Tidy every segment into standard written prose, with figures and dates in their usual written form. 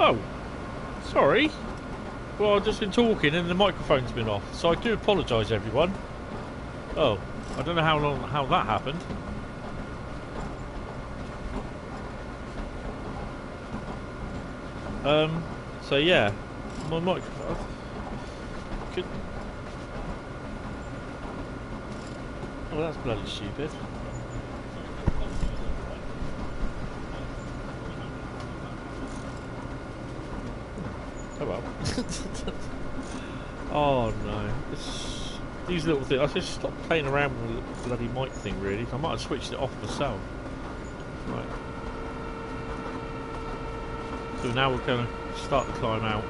Oh, sorry. Well, I've just been talking and the microphone's been off, so I do apologise, everyone. Oh, I don't know how that happened. So yeah, my microphone could. Oh, that's bloody stupid. Oh well. Oh no. These little things. I just stopped playing around with the bloody mic thing really. I might have switched it off myself. Right. So now we're going to start the climb out.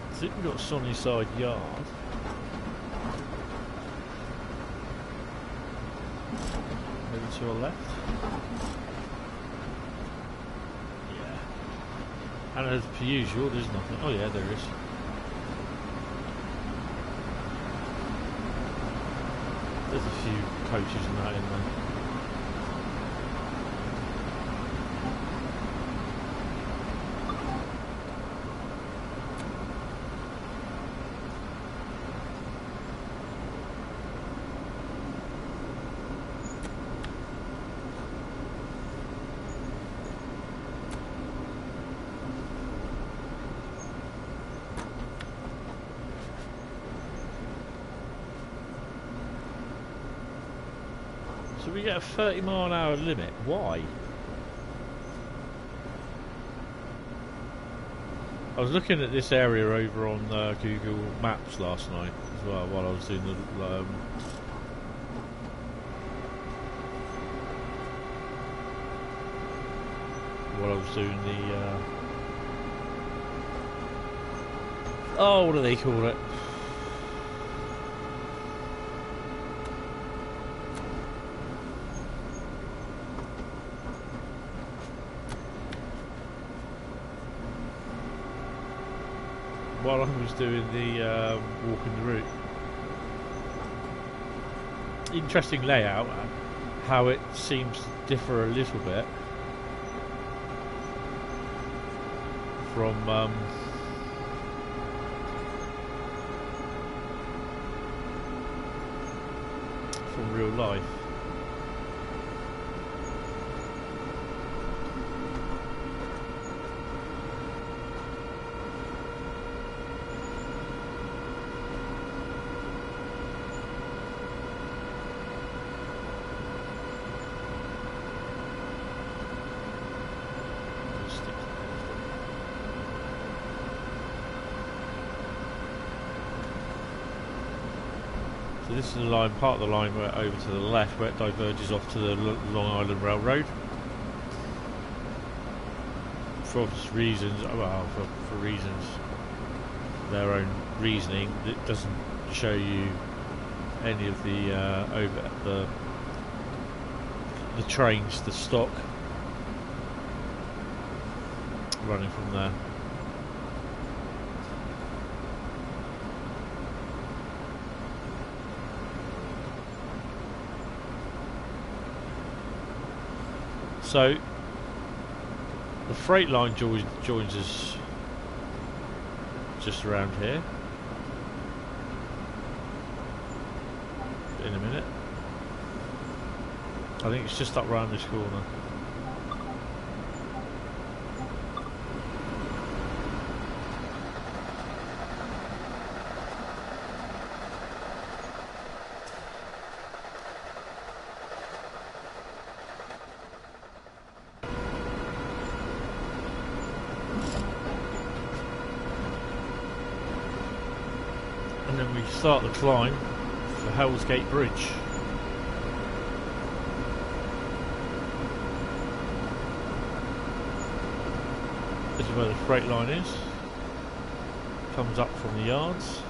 I think we've got Sunnyside Yard. Maybe to our left. Yeah. And as per usual, there's nothing. Oh yeah, there is. There's a few coaches and that in there. So we get a 30-mile-an-hour limit. Why? I was looking at this area over on Google Maps last night as well while I was doing the oh, what do they call it? While I was doing the walking the route. Interesting layout, how it seems to differ a little bit from real life. So this is the line, part of the line where over to the left, where it diverges off to the Long Island Railroad. For obvious reasons, well, for reasons, their own reasoning, it doesn't show you any of the the trains, the stock running from there. So the freight line joins us just around here in a minute. I think it's just up round this corner. And then we start the climb for Hell's Gate Bridge. This is where the freight line is. Comes up from the yards.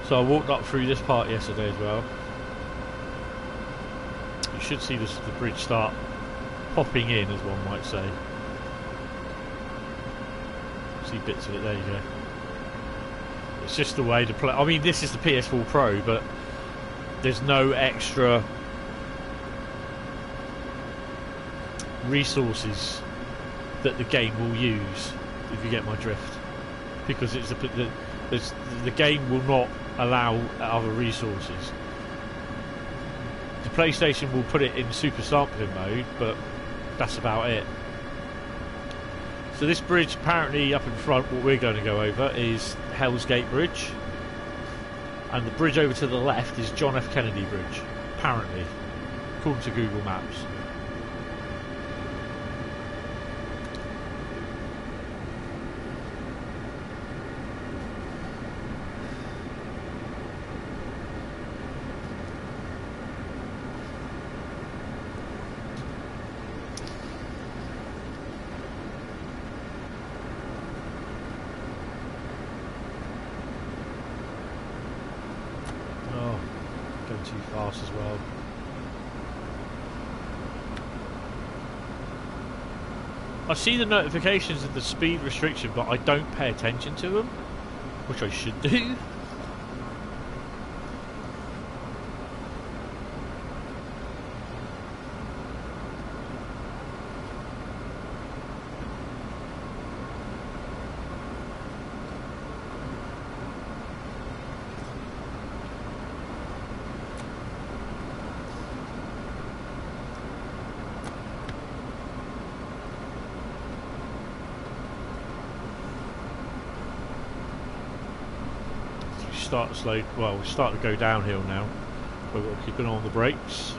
So I walked up through this part yesterday as well. You should see the bridge start popping in, as one might say. See bits of it, there you go. It's just the way to play. I mean, this is the PS4 Pro, but there's no extra resources that the game will use, if you get my drift. Because it's the game will not allow other resources. The PlayStation will put it in super sampling mode, but that's about it. So this bridge, apparently up in front, what we're going to go over is Hell's Gate Bridge, and the bridge over to the left is John F. Kennedy Bridge, apparently, according to Google Maps. Too fast as well. I see the notifications of the speed restriction, but I don't pay attention to them, which I should do. Start slow. Well, we start to go downhill now. We've got to keep an eye on the brakes.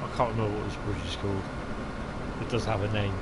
I can't remember what this bridge is called. It does have a name.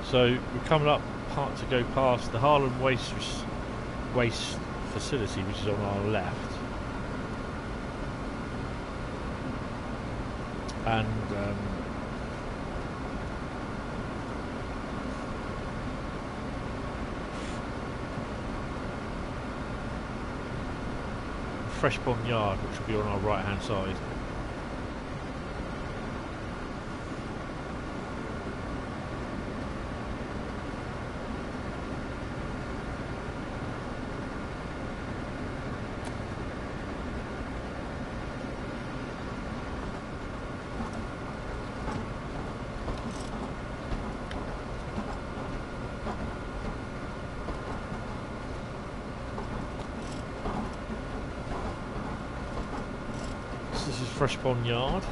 So we're coming up part to go past the Harlem waste facility, which is on our left, and Fresh Pond Yard, which will be on our right hand side. This is Fresh Pond Yard.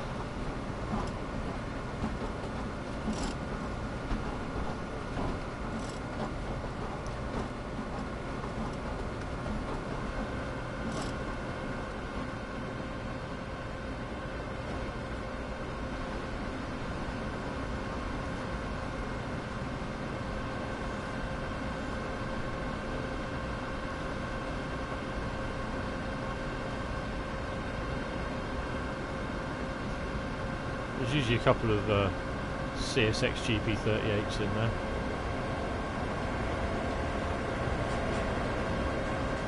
There's usually a couple of CSX GP38s in there.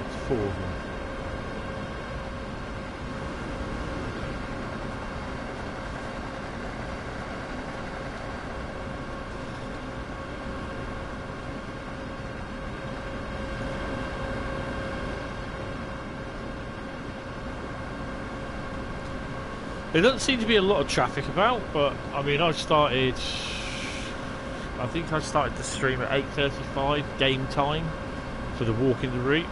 It's 4 of them. There doesn't seem to be a lot of traffic about, but I mean, I think I started the stream at 8:35 game time for the walk in the route,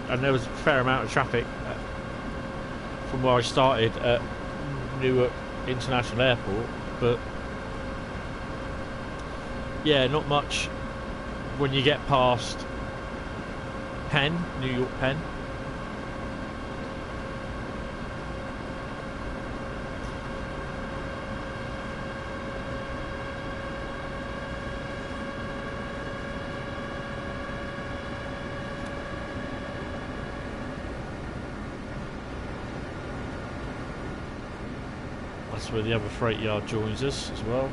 and there was a fair amount of traffic from where I started at Newark International Airport, but yeah, not much when you get past Penn, New York Penn. That's where the other freight yard joins us as well.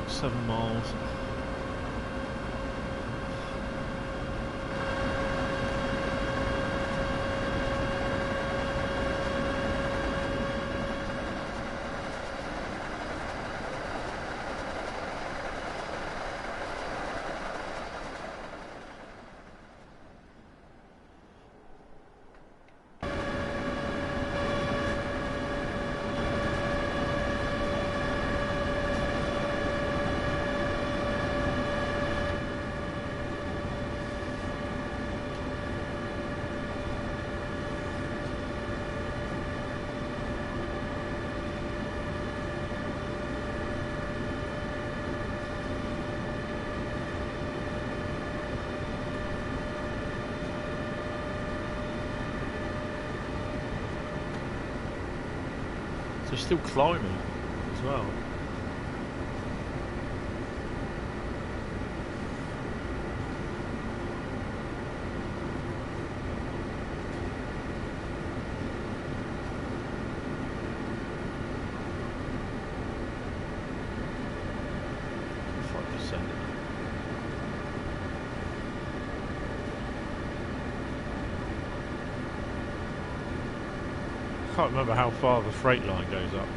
$7 miles. So it's still climbing as well. I can't remember how far the freight line goes up.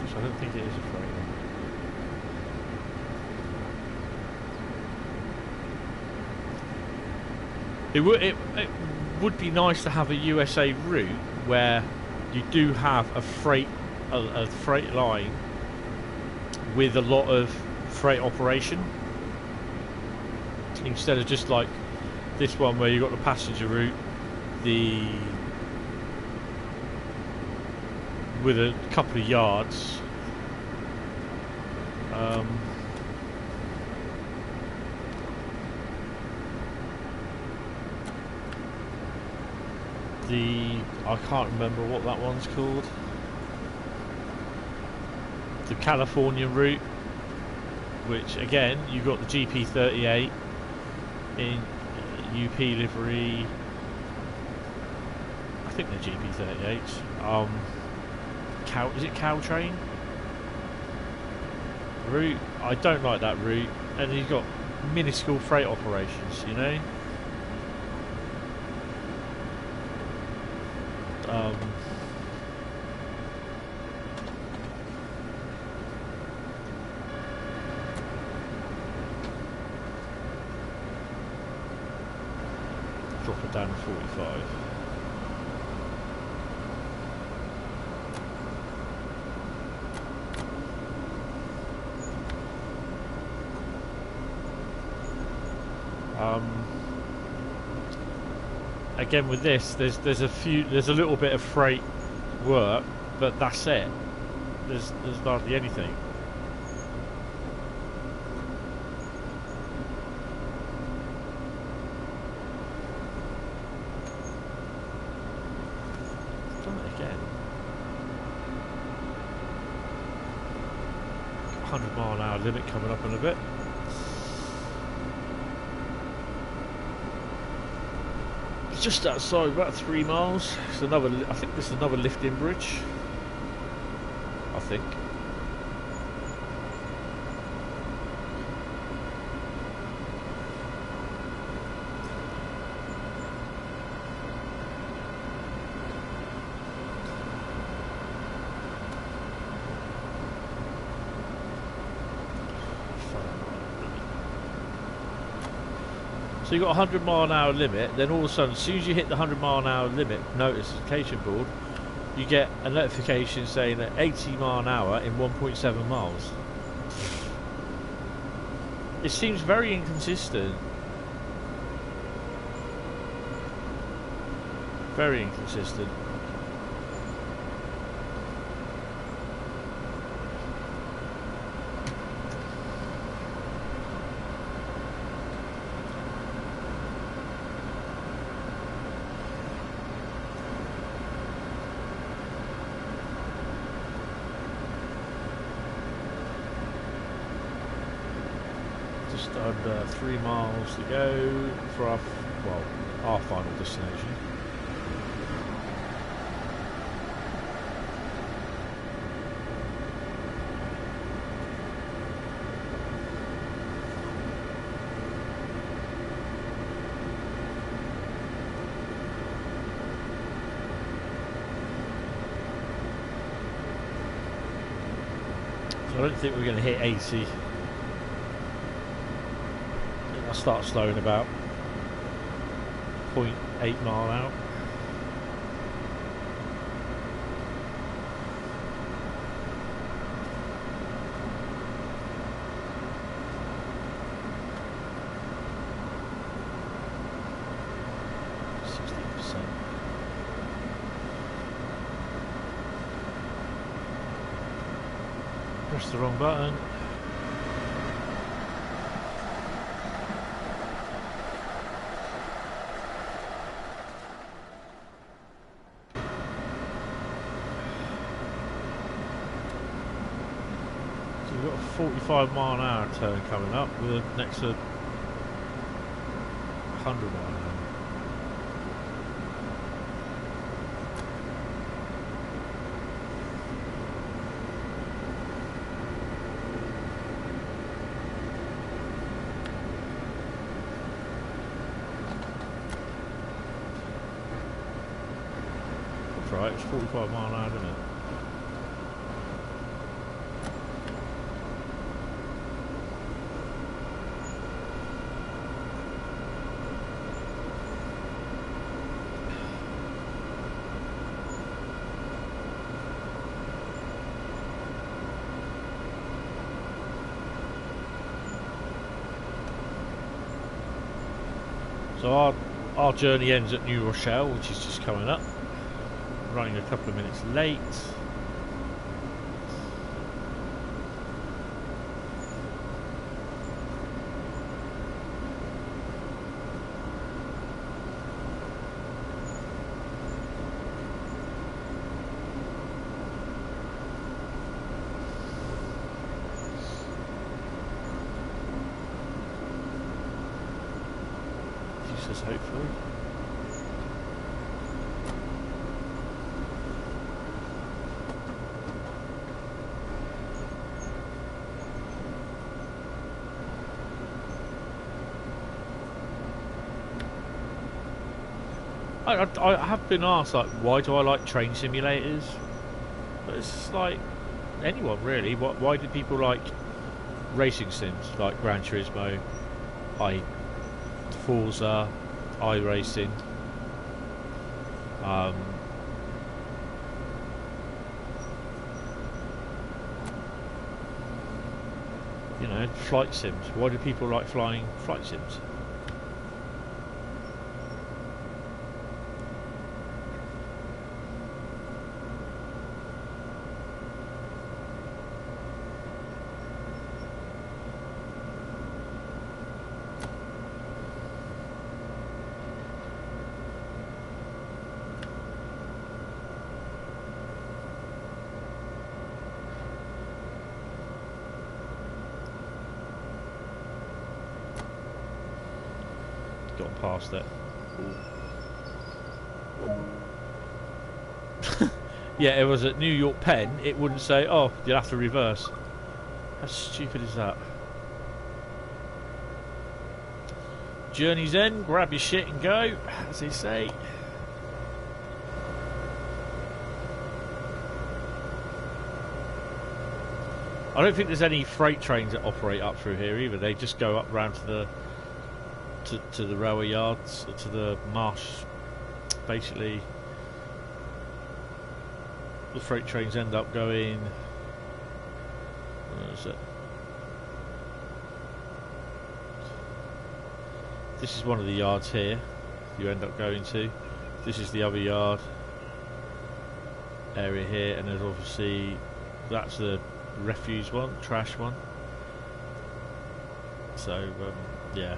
I don't think it is a freight line. It would be nice to have a USA route where you do have a freight line with a lot of freight operation, instead of just like this one where you've got the passenger route, with a couple of yards. I can't remember what that one's called. The California route, which again you've got the GP38 in UP livery. I think they're GP38s. Is it Caltrain? route. I don't like that route. And you've got minuscule freight operations, you know. Drop it down to 45. Again with this, there's a little bit of freight work, but that's it. There's hardly anything. Done it again. 100-mile-an-hour limit coming up in a bit. Just outside, about 3 miles. It's another. I think this is another lift-in bridge. I think. So you've got a 100-mile-an-hour limit, then all of a sudden, as soon as you hit the 100-mile-an-hour limit notification board, you get a notification saying that 80 mile an hour in 1.7 miles. It seems very inconsistent. Very inconsistent. Just under 3 miles to go for our final destination. So I don't think we're going to hit 80. I'll start slowing about 0.8 mile out. Press the wrong button. So we've got a 45 mile an hour turn coming up with a next to 100 mile an hour. Right, it's 45 mile an hour, isn't it? So our journey ends at New Rochelle, which is just coming up. Running a couple of minutes late. Jesus, hopefully. I have been asked, like, why do I like train simulators? But it's just like anyone really. Why do people like racing sims like Gran Turismo, Forza, iRacing? You know, flight sims. Why do people like flying flight sims? Got past it. Yeah, it was at New York Penn. It wouldn't say, "Oh, you'll have to reverse." How stupid is that? Journey's end. Grab your shit and go, as they say. I don't think there's any freight trains that operate up through here either. They just go up round to the to the railway yards, to the marsh. Basically, the freight trains end up going. Where is it? This is one of the yards here. You end up going to. This is the other yard area here, and there's obviously that's the refuse one, trash one. So yeah.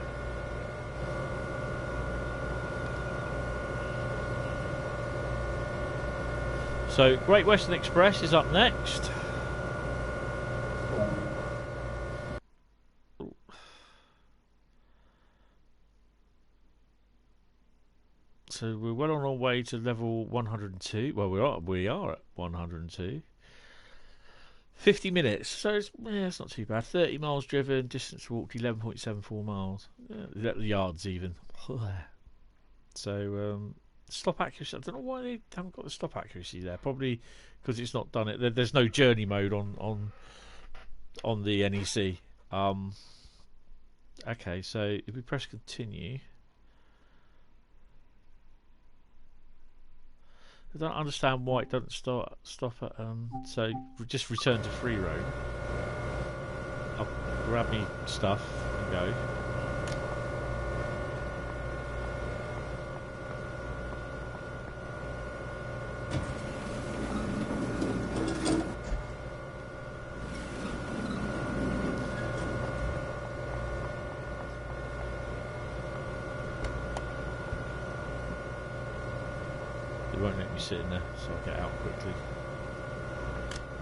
So Great Western Express is up next. So we're well on our way to level 102. Well, we are at 102. 50 minutes, so it's not too bad. 30 miles driven, distance walked 11.74 miles. The yards even. So stop accuracy. I don't know why they haven't got the stop accuracy there. Probably because it's not done it. There's no journey mode on the NEC. Okay, so if we press continue. I don't understand why it doesn't stop at so we just return to free roam. I'll grab me stuff and go. It won't let me sit in there, so I'll get out quickly.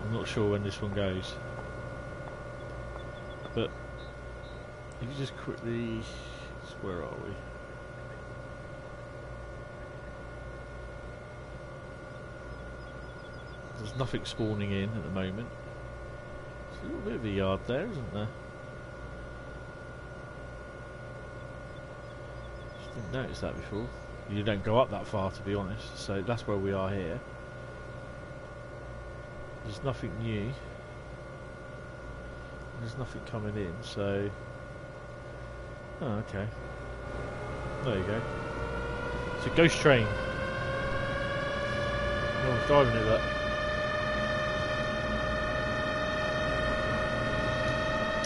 I'm not sure when this one goes, but if you just quickly, where are we? There's nothing spawning in at the moment. There's a little bit of a yard there, isn't there? Just didn't notice that before. You don't go up that far, to be honest, so that's where we are here. There's nothing new. There's nothing coming in, so... Oh, okay. There you go. It's a ghost train. No one's driving it, look.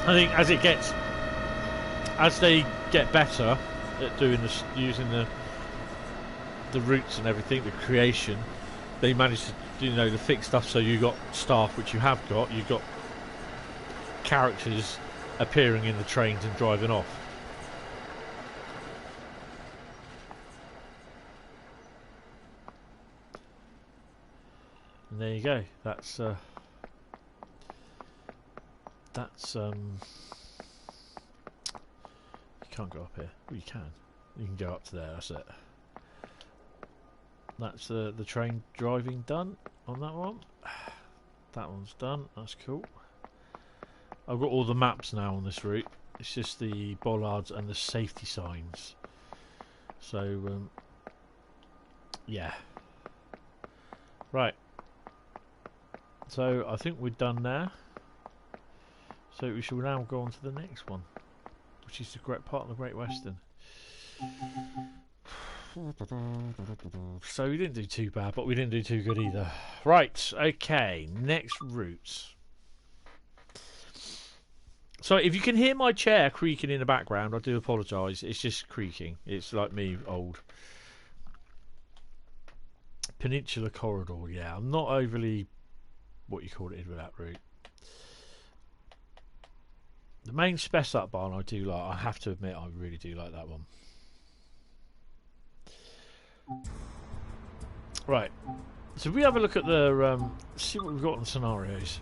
I think as they get better at doing this, using the routes and everything, the creation, they managed to, you know, to fix stuff so you got staff, which you have got, you've got characters appearing in the trains and driving off. And there you go. That's you can't go up here. Well, you can. You can go up to there, that's it. That's the train driving done on that one. That one's done. That's cool. I've got all the maps now on this route. It's just the bollards and the safety signs. So yeah. Right. So I think we're done there. So we shall now go on to the next one, which is the great part of the Great Western. So we didn't do too bad, but we didn't do too good either. Right, okay, next route. So if you can hear my chair creaking in the background, I do apologise. It's just creaking. It's like me old. Peninsula corridor, yeah. I'm not overly what you call it with that route. The main spec up barn I do like. I have to admit I really do like that one. Right, so if we have a look at the see what we've got on scenarios.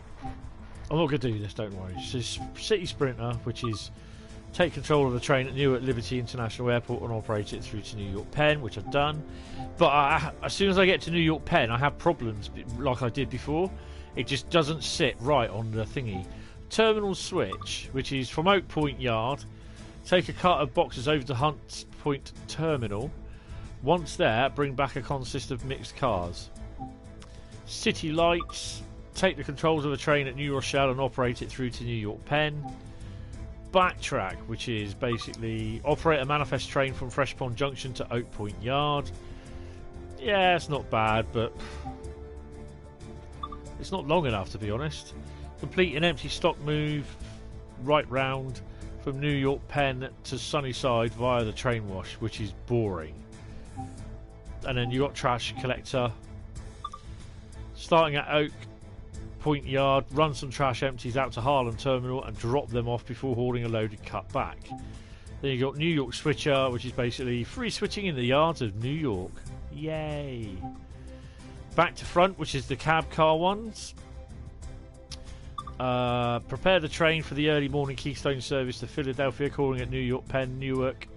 I'm not going to do this, don't worry. So City Sprinter, which is take control of the train at Newark Liberty International Airport and operate it through to New York Penn, which I've done. But as soon as I get to New York Penn, I have problems like I did before. It just doesn't sit right on the thingy. Terminal switch, which is from Oak Point Yard. Take a cart of boxes over to Hunt Point Terminal. Once there, bring back a consist of mixed cars. City Lights. Take the controls of a train at New Rochelle and operate it through to New York Penn. Backtrack, which is basically operate a manifest train from Fresh Pond Junction to Oak Point Yard. Yeah, it's not bad, but it's not long enough, to be honest. Complete an empty stock move right round from New York Penn to Sunnyside via the train wash, which is boring. And then you got trash collector. Starting at Oak Point Yard, run some trash empties out to Harlem Terminal and drop them off before hauling a loaded cut back. Then you got New York Switcher, which is basically free switching in the yards of New York. Yay! Back to Front, which is the cab car ones. Prepare the train for the early morning Keystone service to Philadelphia, calling at New York Penn, Newark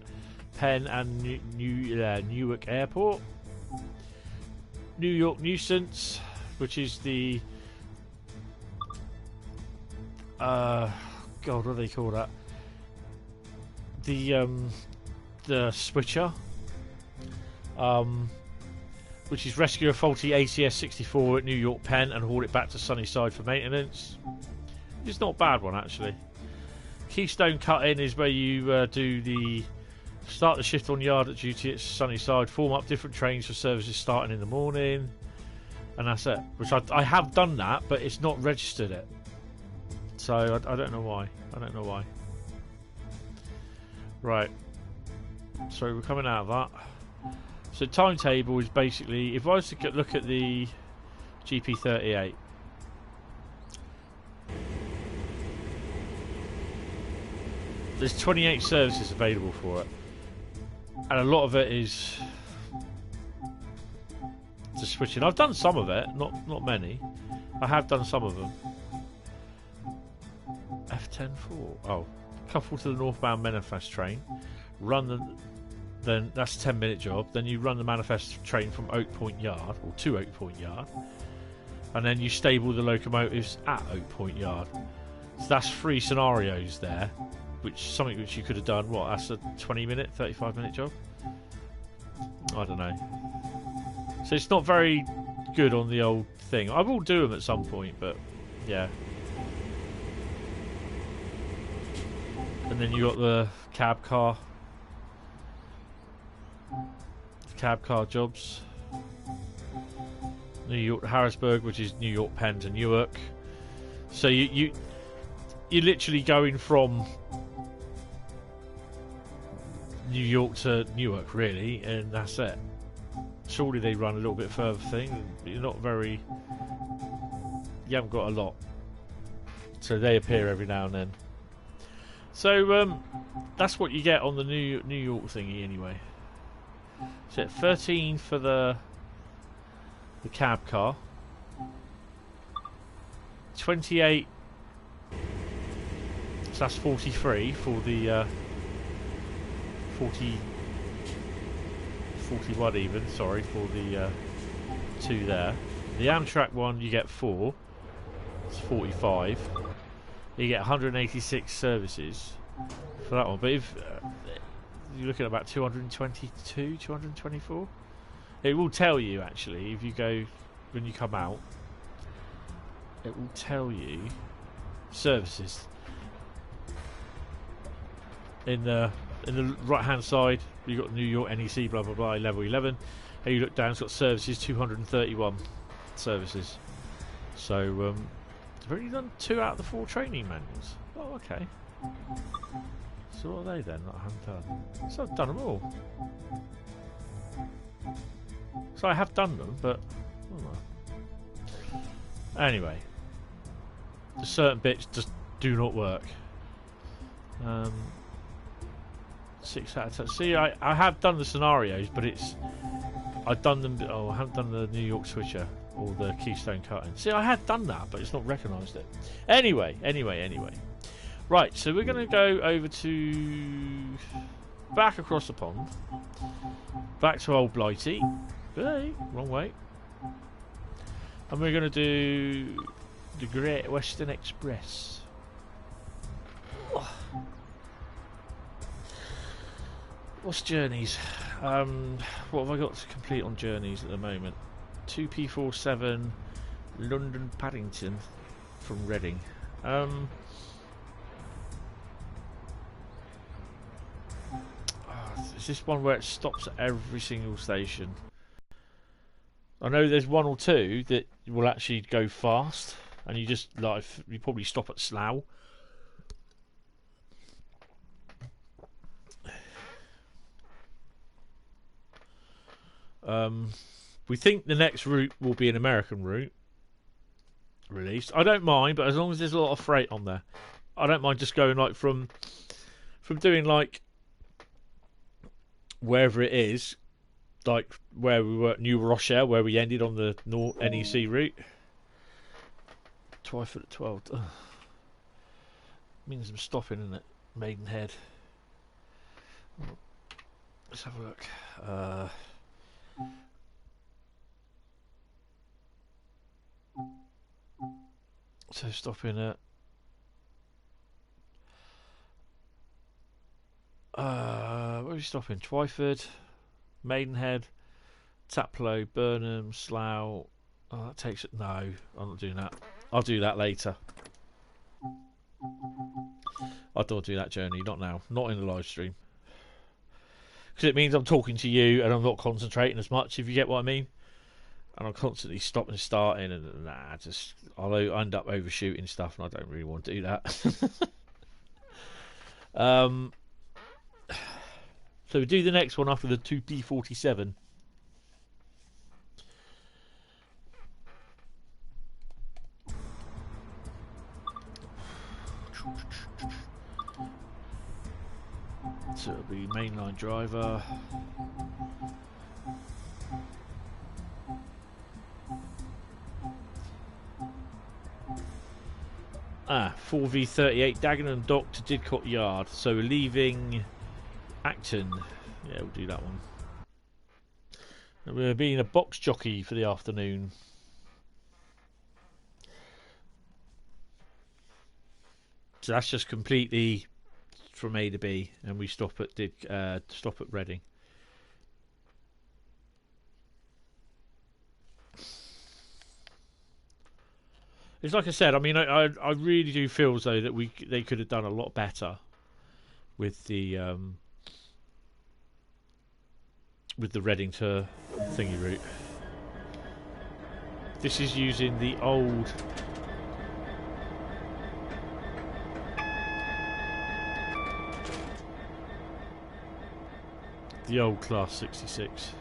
Penn and Newark Airport. New York Nuisance, which is the God, what do they call that? The switcher, which is rescue a faulty ACS 64 at New York Penn and haul it back to Sunnyside for maintenance. It's not a bad one, actually. Keystone cut-in is where you do the start the shift on yard at duty at Sunnyside, form up different trains for services starting in the morning, and that's it. Which I have done that, but it's not registered it. So I don't know why. I don't know why. Right. So we're coming out of that. So timetable is basically, if I was to look at the GP38, there's 28 services available for it, and a lot of it is just switching. I've done some of it, not many. I have done some of them. F104. Oh, couple to the northbound manifest train. Run the. Then that's a 10-minute job. Then you run the manifest train from Oak Point Yard, or to Oak Point Yard, and then you stable the locomotives at Oak Point Yard. So that's 3 scenarios there, something which you could have done. What? That's a 20-minute, 35-minute job. I don't know. So it's not very good on the old thing. I will do them at some point, but yeah. And then you got the cab car jobs. New York Harrisburg, which is New York Penn to Newark. So you're literally going from New York to Newark, really, and that's it. Surely they run a little bit further thing. You're not very. You haven't got a lot, so they appear every now and then. So that's what you get on the New York thingy anyway. So 13 for the cab car, 28. So that's 43 for the 41 even. Sorry, for the 2 there. The Amtrak one you get 4. It's 45. You get 186 services for that one, but if you're looking at about 222, 224, It will tell you actually if you go when you come out. It will tell you services in the right hand side. You've got New York NEC blah blah blah level 11, and you look down, it's got services 231 services. So they've only done 2 out of the 4 training manuals. Oh, okay. So what are they then that I haven't done? So I've done them all. So I have done them, but anyway, the certain bits just do not work. 6 out of 10. See, I have done the scenarios, but I've done them. Oh, I haven't done the New York switcher or the keystone cutting. See, I had done that, but it's not recognised it. Anyway. Right, so we're going to go over to back across the pond, back to Old Blighty. Hey, wrong way. And we're going to do the Great Western Express. What's journeys? What have I got to complete on journeys at the moment? 2P47 London Paddington from Reading. Is this one where it stops at every single station? I know there's 1 or 2 that will actually go fast, and you just like you probably stop at Slough. We think the next route will be an American route released. I don't mind, but as long as there's a lot of freight on there, I don't mind just going like from doing like wherever it is, like where we were at New Rochelle, where we ended on the NEC route. Twyford at 12. Ugh. Means I'm stopping, isn't it? Maidenhead. Let's have a look. So stopping at where are we stopping? Twyford, Maidenhead, Taplow, Burnham, Slough. Oh, that takes it. No, I'm not doing that. I'll do that later. I don't do that journey. Not now. Not in the live stream. Because it means I'm talking to you and I'm not concentrating as much, if you get what I mean. And I'm constantly stopping and starting, and I'll end up overshooting stuff, and I don't really want to do that. So we do the next one after the 2P47. So it'll be mainline driver. 4V38 Dagenham Dock to Didcot Yard. So we're leaving Acton. Yeah, we'll do that one. And we're being a box jockey for the afternoon. So that's just completely from A to B, and we stop at Reading. It's like I said. I mean, I really do feel as though that they could have done a lot better with the Reading to thingy route. This is using the old Class 66.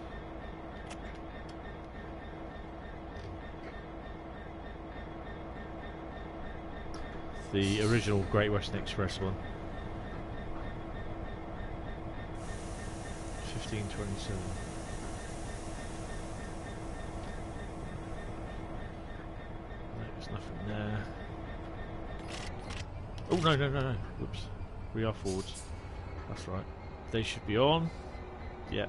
The original Great Western Express one. 1527. No, there's nothing there. Oh, no. Whoops. We are forwards. That's right. They should be on. Yeah.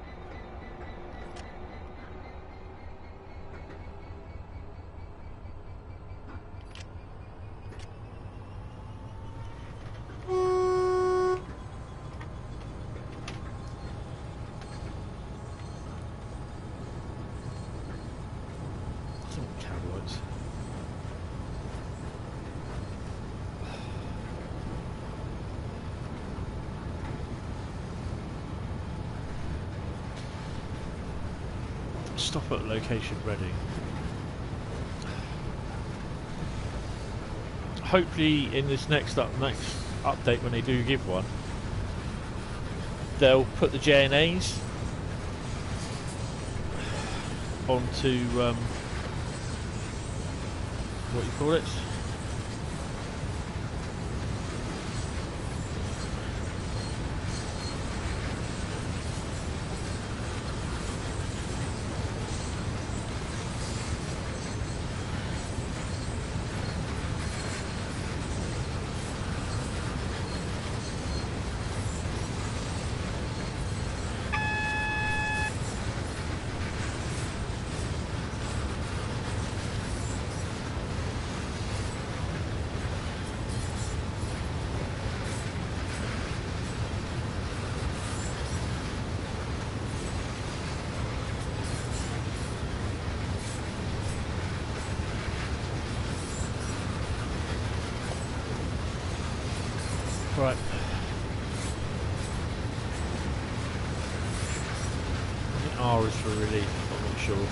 cowboys. Stop at location Reading. Hopefully in this next update, when they do give one, they'll put the JNAs onto what you call it? Right. I think R is for relief, I'm not sure.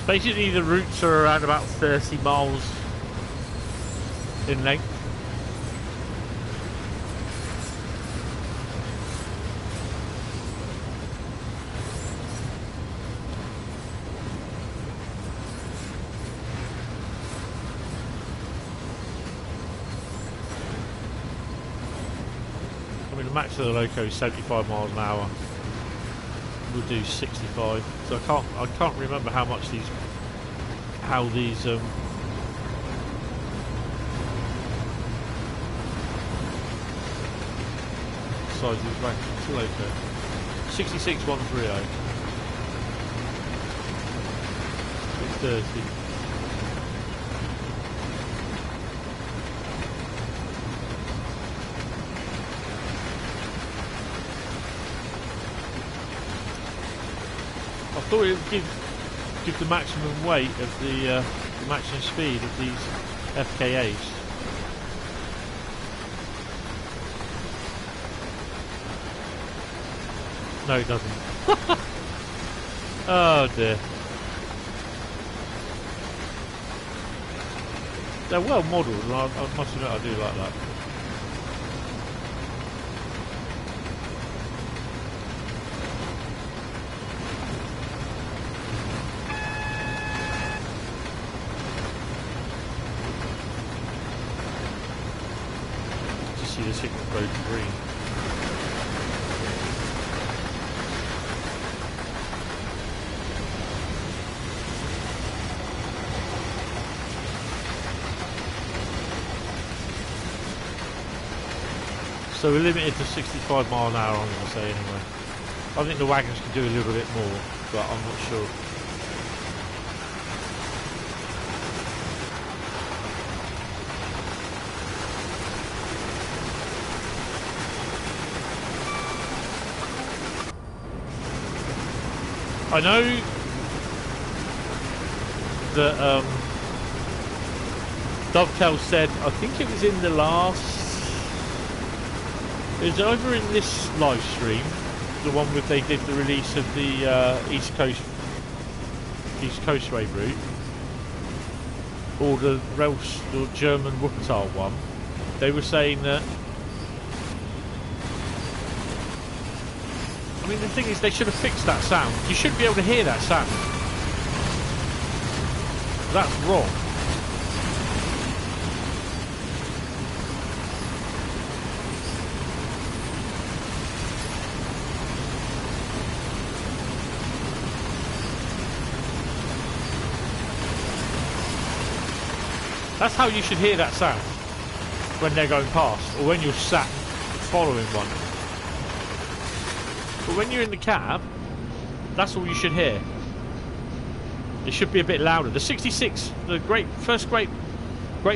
Basically the routes are around about 30 miles in length. I mean, the max of the loco is 75 miles an hour. We'll do 65. So I can't remember how these size of these wagons. Loco 66130. 30. I thought it would give the maximum weight of the maximum speed of these FKAs. No, it doesn't. Oh dear. They're well modelled, and I must admit I do like that. See the signal code green. So we're limited to 65 mile an hour, I'm going to say anyway. I think the wagons can do a little bit more, but I'm not sure. I know that Dovetail said, I think it was in the last, it was over in this live stream, the one where they did the release of the East Coastway route, or the German Wuppertal one. They were saying that, I mean, the thing is, they should have fixed that sound. You shouldn't be able to hear that sound. That's wrong. That's how you should hear that sound when they're going past, or when you're sat following one. But when you're in the cab, that's all you should hear. It should be a bit louder. The 66, the Great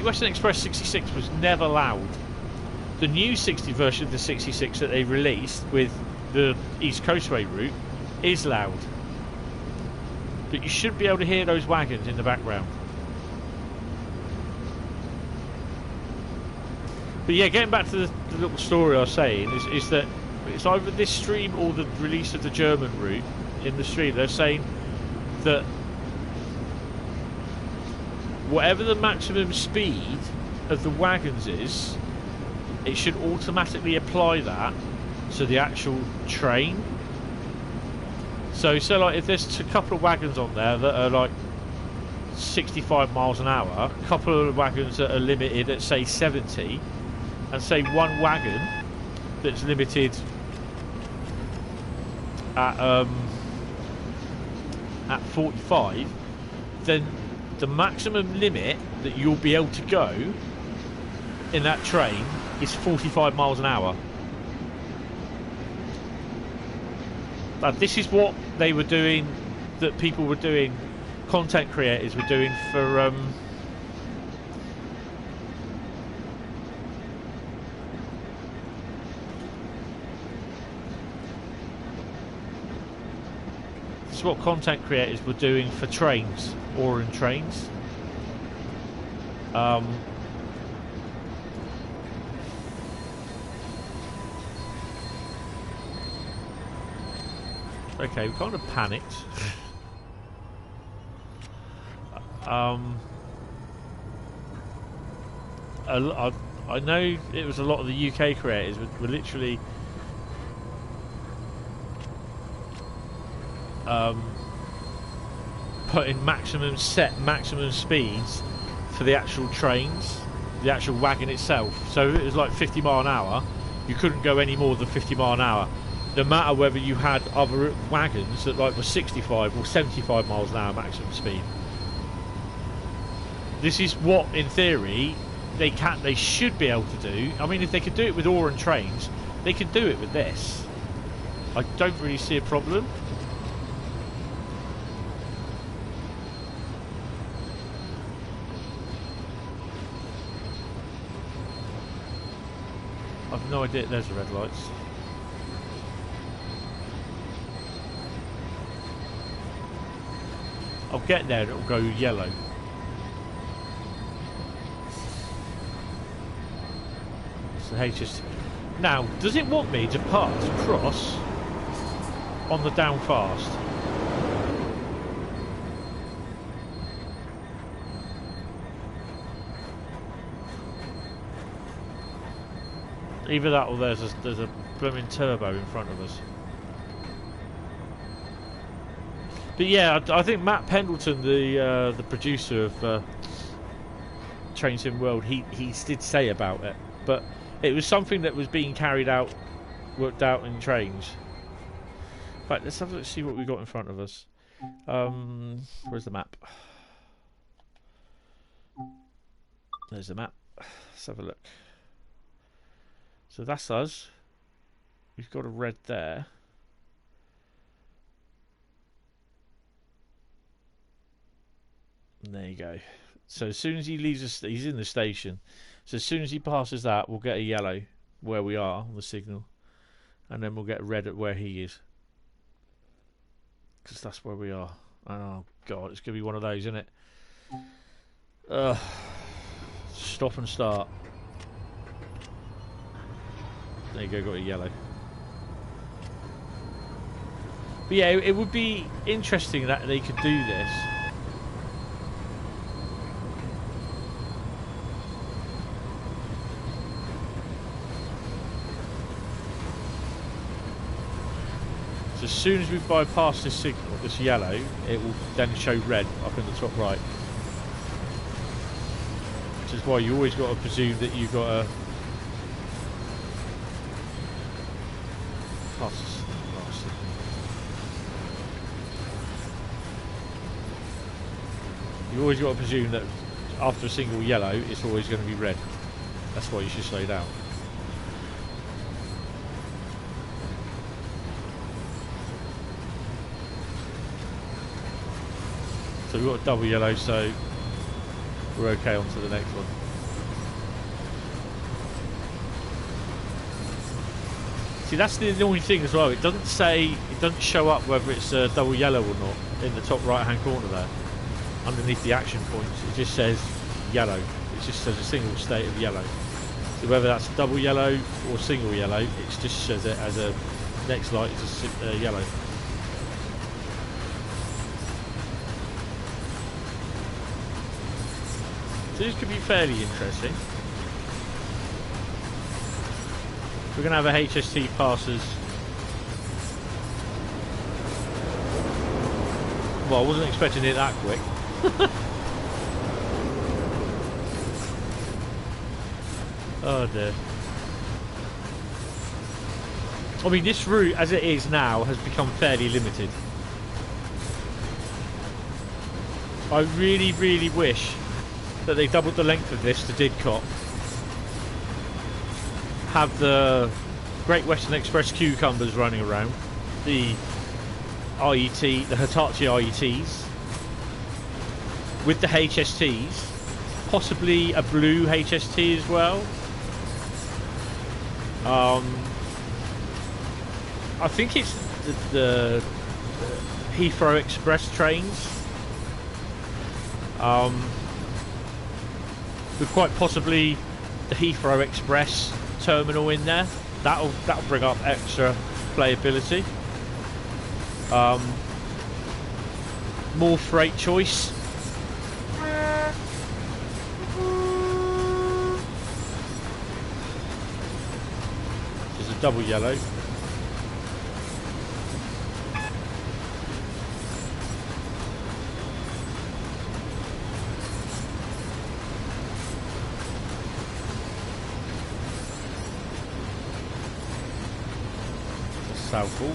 Western Express 66 was never loud. The new 60 version of the 66 that they released with the East Coastway route is loud. But you should be able to hear those wagons in the background. But yeah, getting back to the little story I was saying, is that it's either this stream or the release of the German route in the stream. They're saying that whatever the maximum speed of the wagons is, it should automatically apply that to the actual train. So like if there's a couple of wagons on there that are like 65 miles an hour, a couple of wagons that are limited at say 70, and say one wagon that's limited at 45, then the maximum limit that you'll be able to go in that train is 45 miles an hour. Now, this is what they were doing, that people were doing, content creators were doing for this is what content creators were doing for trains, or in trains. Okay, we kind of panicked. I know it was a lot of the UK creators were literally putting maximum speeds for the actual trains, the actual wagon itself. So if it was like 50 mile an hour, you couldn't go any more than 50 mile an hour, no matter whether you had other wagons that like were 65 or 75 miles an hour maximum speed. This is what, in theory, they should be able to do. I mean, if they could do it with Oran trains, they could do it with this. I don't really see a problem. I've no idea. There's the red lights. I'll get there and it'll go yellow. So HS. Now, does it want me to cross on the down fast? Either that or there's a blooming turbo in front of us. But yeah, I think Matt Pendleton, the producer of Train Sim World, he did say about it, but it was something that was being worked out in trains. Right, let's see what we got in front of us. Where's the map? There's the map. Let's have a look. So that's us. We've got a red there. And there you go. So as soon as he leaves us, he's in the station. So as soon as he passes that, we'll get a yellow where we are on the signal, and then we'll get a red at where he is, because that's where we are. Oh god, it's gonna be one of those, isn't it? Stop and start. There you go, got a yellow. But yeah, it would be interesting that they could do this. So as soon as we bypass this signal, this yellow, it will then show red up in the top right. Which is why you always got to presume that you've got a you always got to presume that after a single yellow, it's always going to be red. That's why you should slow down. So we've got a double yellow, so we're okay on to the next one. See, that's the annoying thing as well. It doesn't show up whether it's double yellow or not in the top right hand corner there. Underneath the action points, it just says yellow. It just says a single state of yellow. So whether that's double yellow or single yellow, it just says it as a next light is a yellow. So this could be fairly interesting. We're going to have a HST passes. Well, I wasn't expecting it that quick. Oh dear. I mean, this route as it is now has become fairly limited. I really, really wish that they doubled the length of this to Didcot. Have the Great Western Express cucumbers running around, the IET, the Hitachi IETs, with the HSTs, possibly a blue HST as well. I think it's the Heathrow Express trains. With quite possibly the Heathrow Express terminal in there. That'll bring up extra playability. More freight choice. There's a double yellow. Southall.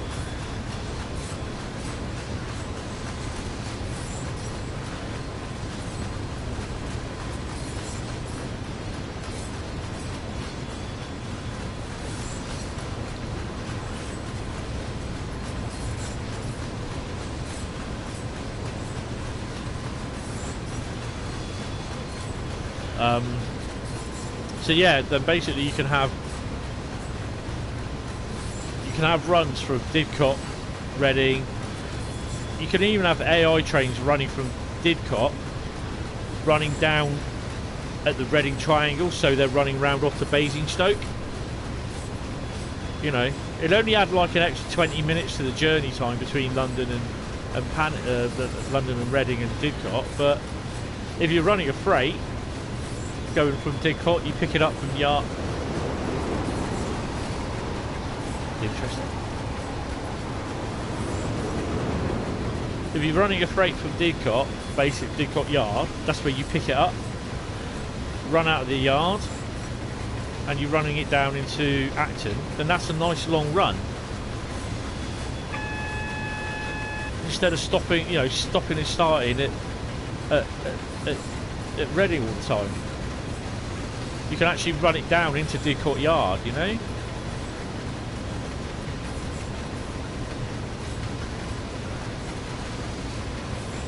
So yeah, then basically you can have runs from Didcot, Reading. You can even have AI trains running from Didcot, running down at the Reading Triangle, so they're running round off to Basingstoke. You know, it'll only add like an extra 20 minutes to the journey time between London and London and Reading and Didcot. But if you're running a freight going from Didcot, you pick it up from Yard. Interesting. If you're running a freight from Didcot, basic Didcot Yard, that's where you pick it up, run out of the yard, and you're running it down into Acton, then that's a nice long run. Instead of stopping and starting at Reading all the time. You can actually run it down into Didcot Yard, you know?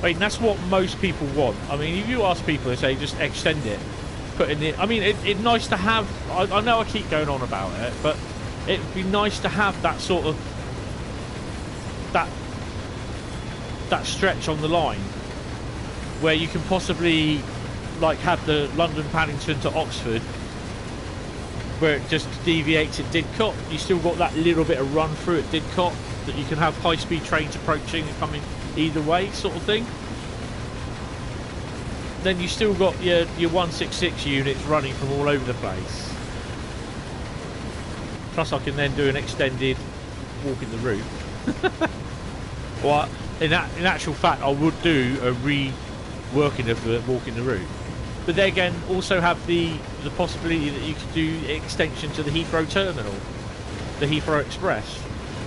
I mean, that's what most people want. I mean, if you ask people, they say just extend it, put in it. I mean, it's nice to have. I know I keep going on about it, but it'd be nice to have that sort of that stretch on the line where you can possibly like have the London Paddington to Oxford, where it just deviates at Didcot. You still got that little bit of run through at Didcot that you can have high-speed trains approaching and coming either way, sort of thing. Then you still got your 166 units running from all over the place. Plus I can then do an extended walking the route. Well, in actual fact, I would do a reworking of the walking the route. But then again, also have the possibility that you could do extension to the Heathrow terminal, the Heathrow Express.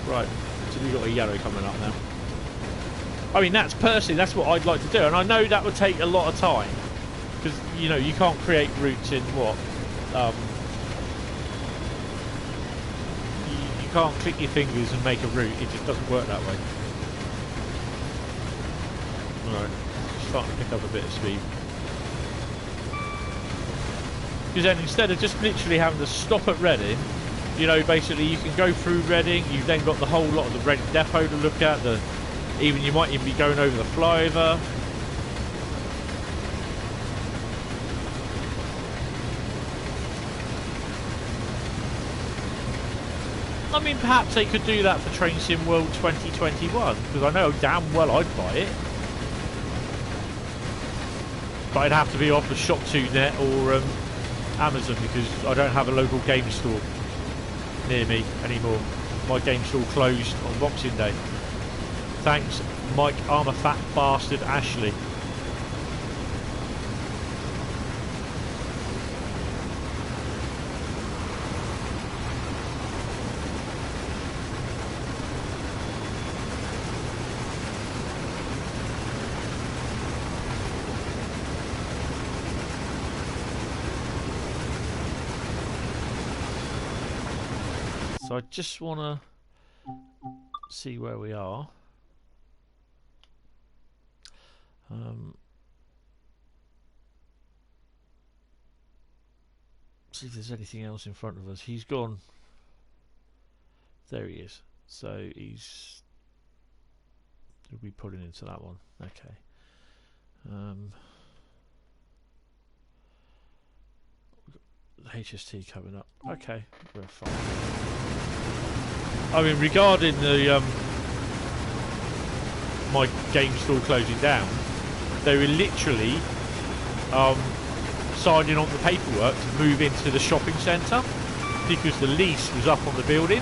Right, so we've got a yellow coming up now. I mean, that's what I'd like to do, and I know that would take a lot of time because you can't create routes in what you can't click your fingers and make a route. It just doesn't work that way. All right, starting to pick up a bit of speed. Because then instead of just literally having to stop at Reading, you know, basically you can go through Reading, you've then got the whole lot of the Reading depot to look at, even you might even be going over the flyover. I mean, perhaps they could do that for Train Sim World 2021, because I know damn well I'd buy it. But I'd have to be off the Shop2Net or Amazon, because I don't have a local game store near me anymore. My game store closed on Boxing Day. Thanks, Mike, I'm a fat bastard, Ashley. So I just want to see where we are. See if there's anything else in front of us. He's gone. There he is. So he's... We'll be putting into that one. Okay. HST coming up. Okay, we're fine. I mean, regarding the my game store closing down, they were literally signing on the paperwork to move into the shopping centre because the lease was up on the building.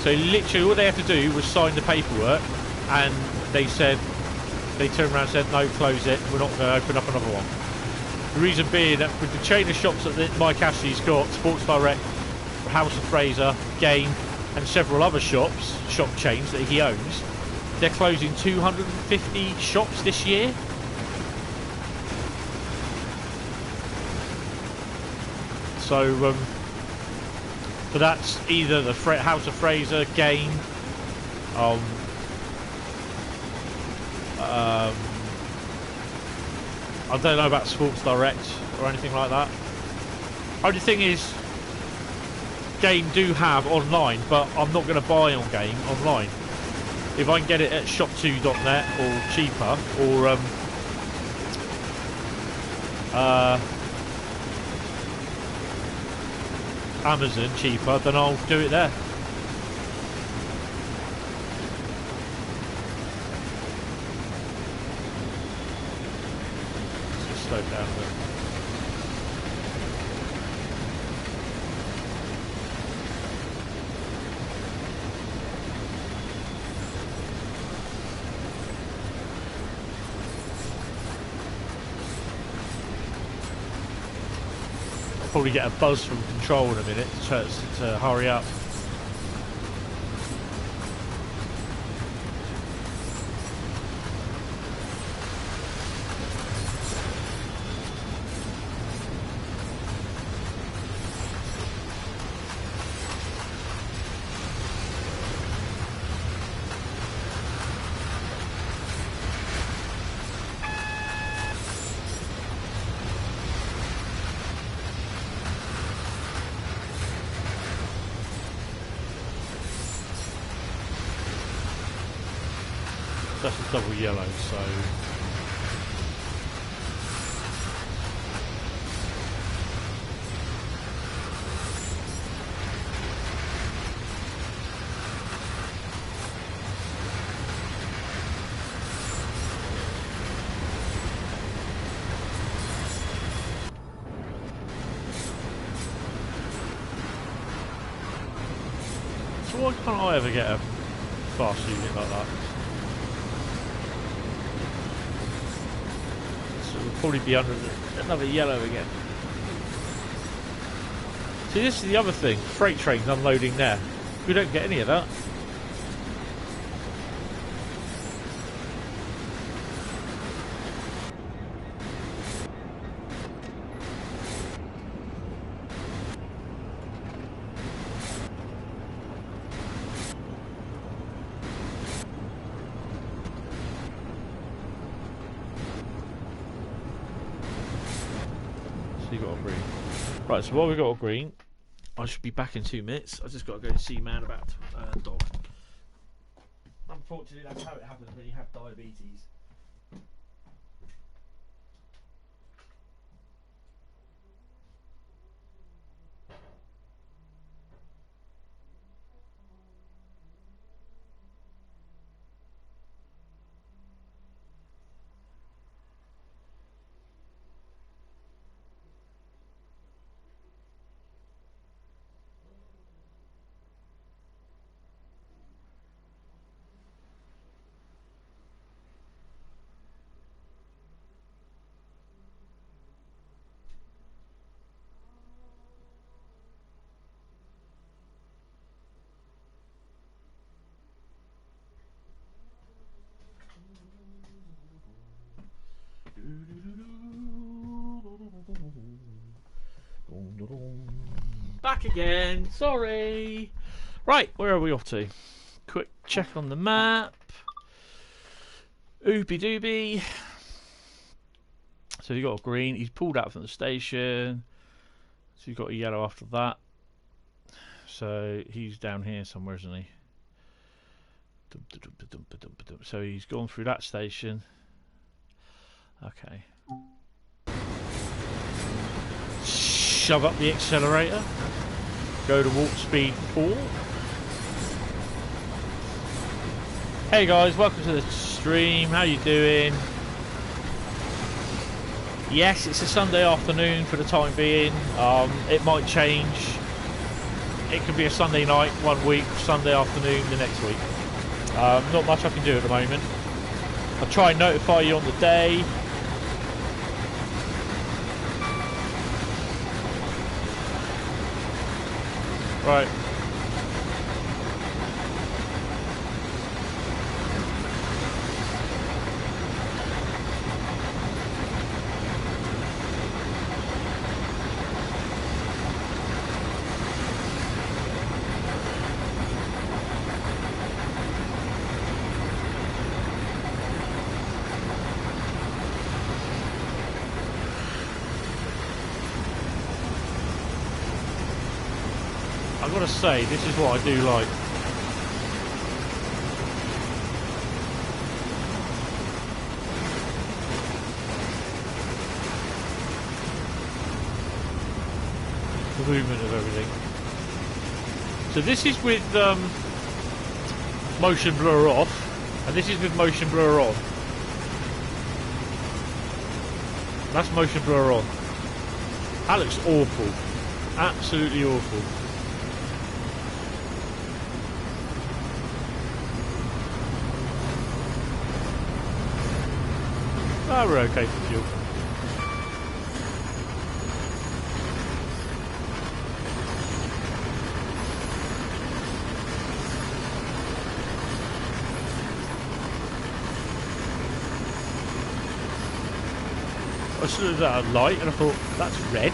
So literally all they had to do was sign the paperwork, and they said, they turned around and said, no, close it, we're not going to open up another one. The reason being that with the chain of shops that Mike Ashley's got, Sports Direct, House of Fraser, Game, and several other shop chains that he owns, they're closing 250 shops this year. So, but that's either the House of Fraser, Game, I don't know about Sports Direct or anything like that. Only thing is, Game do have online, but I'm not going to buy on Game online. If I can get it at shop2.net or cheaper, or Amazon cheaper, then I'll do it there. Slow down a bit. I'll probably get a buzz from control in a minute to hurry up. That's a double yellow, so why can't I ever get a fast unit like that? Probably be under another yellow again. See, this is the other thing. Freight trains unloading there. We don't get any of that. you got a green. Right, so while we got a green, I should be back in 2 minutes. I just got to go and see man about dog. Unfortunately, that's how it happens when you have diabetes. Back again, sorry. Right, where are we off to? Quick check on the map. Oopy doobie. So you got a green, he's pulled out from the station. So you've got a yellow after that. So he's down here somewhere, isn't he? So he's gone through that station. Okay. Shove up the accelerator. Go to warp speed 4. Hey guys, welcome to the stream. How you doing? Yes, it's a Sunday afternoon for the time being. It might change. It could be a Sunday night 1 week, Sunday afternoon the next week. Not much I can do at the moment. I'll try and notify you on the day. Right. I've got to say, this is what I do like. The movement of everything. So this is with motion blur off, and this is with motion blur on. That's motion blur on. That looks awful. Absolutely awful. Oh, we're okay for fuel. I stood at a light and I thought, that's red.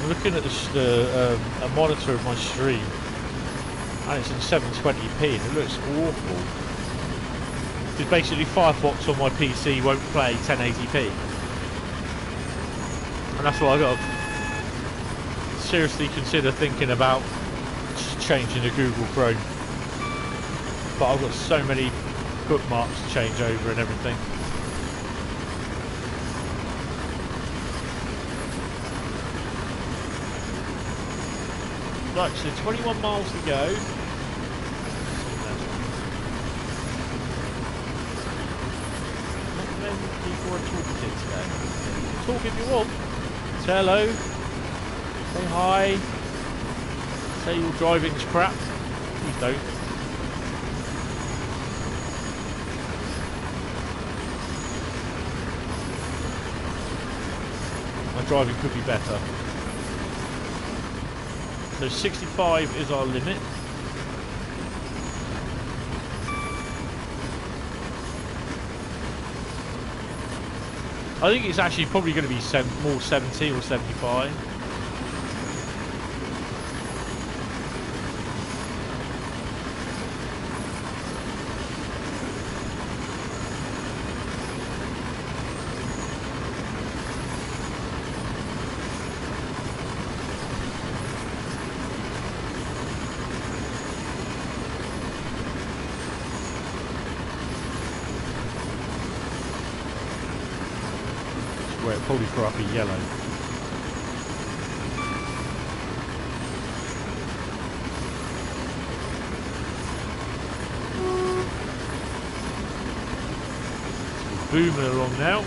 Looking at a monitor of my stream, and it's in 720p, and it looks awful. Because basically Firefox on my PC won't play 1080p, and that's why I got to seriously consider thinking about changing to Google Chrome. But I've got so many bookmarks to change over and everything. Right, so 21 miles to go. Not many people are talking to today. You can talk if you want. Say hello. Say hi. Say your driving's crap. Please don't. My driving could be better. So 65 is our limit. I think it's actually probably going to be more 70 or 75. Where it probably throw up a yellow. Booming along now.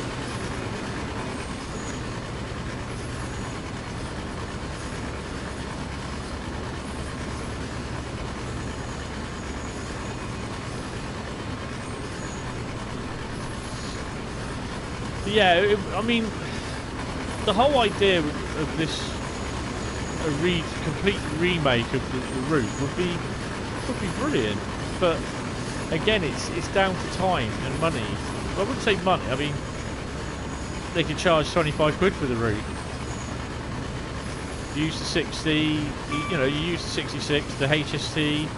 Yeah, I mean, the whole idea of this complete remake of the route would be brilliant, but again, it's down to time and money. Well, I wouldn't say money. I mean, they could charge 25 quid for the route. You use the 60, you know, you use the 66, the HST,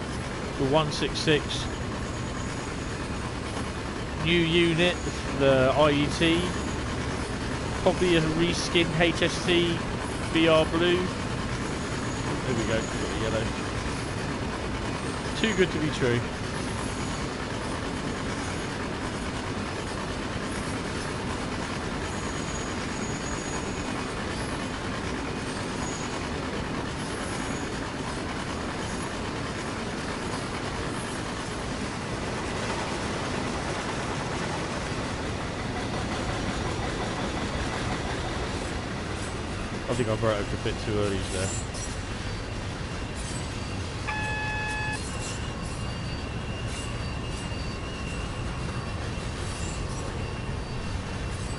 the 166. New unit, the IET, probably a reskin HST BR blue. There we go, got the yellow. Too good to be true. I think I brought it up a bit too early there.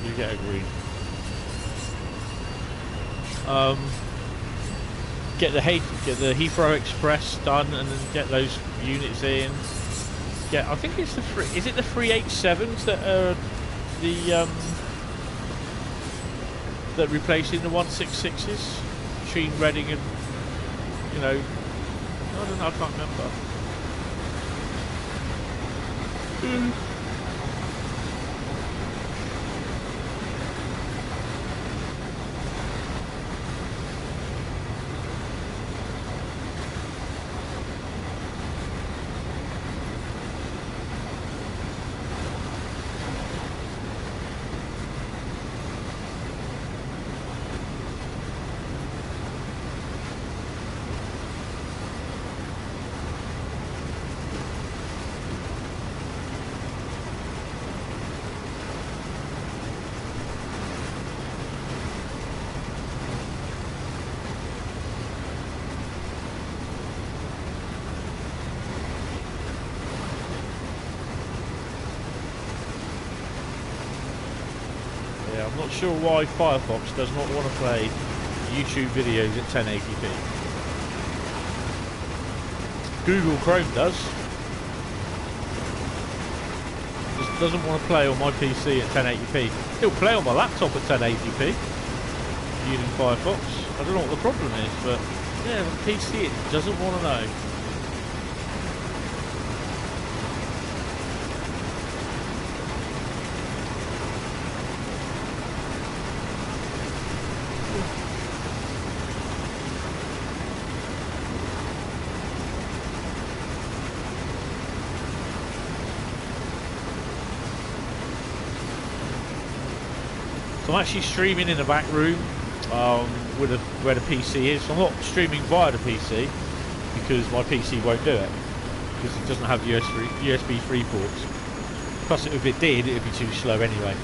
You get a green. Get the Heathrow Express done, and then get those units in. I think it's the is it the 387s that are the that replacing the 166s between Reading and, you know, I don't know, I can't remember. I'm not sure why Firefox does not want to play YouTube videos at 1080p. Google Chrome does. Just doesn't want to play on my PC at 1080p. It'll play on my laptop at 1080p using Firefox. I don't know what the problem is, but yeah, on PC it doesn't want to know. I'm actually streaming in the back room where the PC is. So I'm not streaming via the PC because my PC won't do it because it doesn't have USB 3 ports. Plus, if it did, it would be too slow anyway.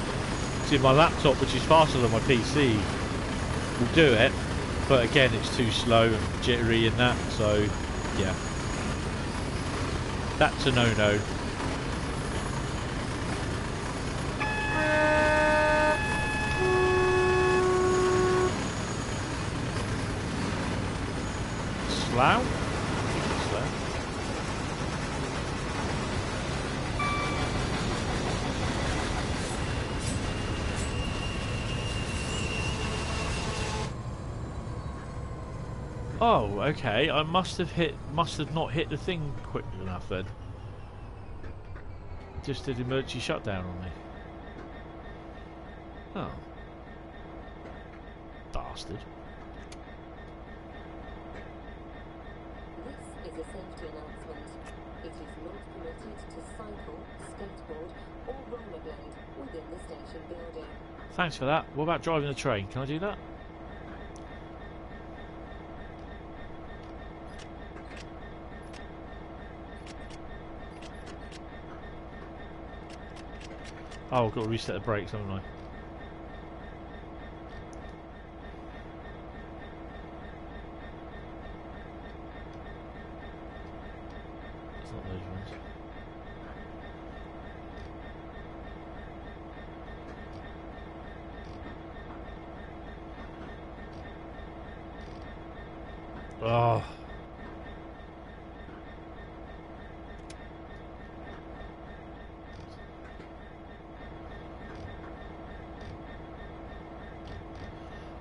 See, my laptop, which is faster than my PC, will do it, but again, it's too slow and jittery and that. So, yeah, that's a no-no. Slow? Slow. Oh, okay. I must have not hit the thing quick enough then. Just did emergency shutdown on me. Oh. Bastard. This is a safety announcement. It is not permitted to cycle, skateboard or rollerblade within the station building. Thanks for that. What about driving the train? Can I do that? Oh, I've got to reset the brakes, haven't I? It's not those ones. Oh.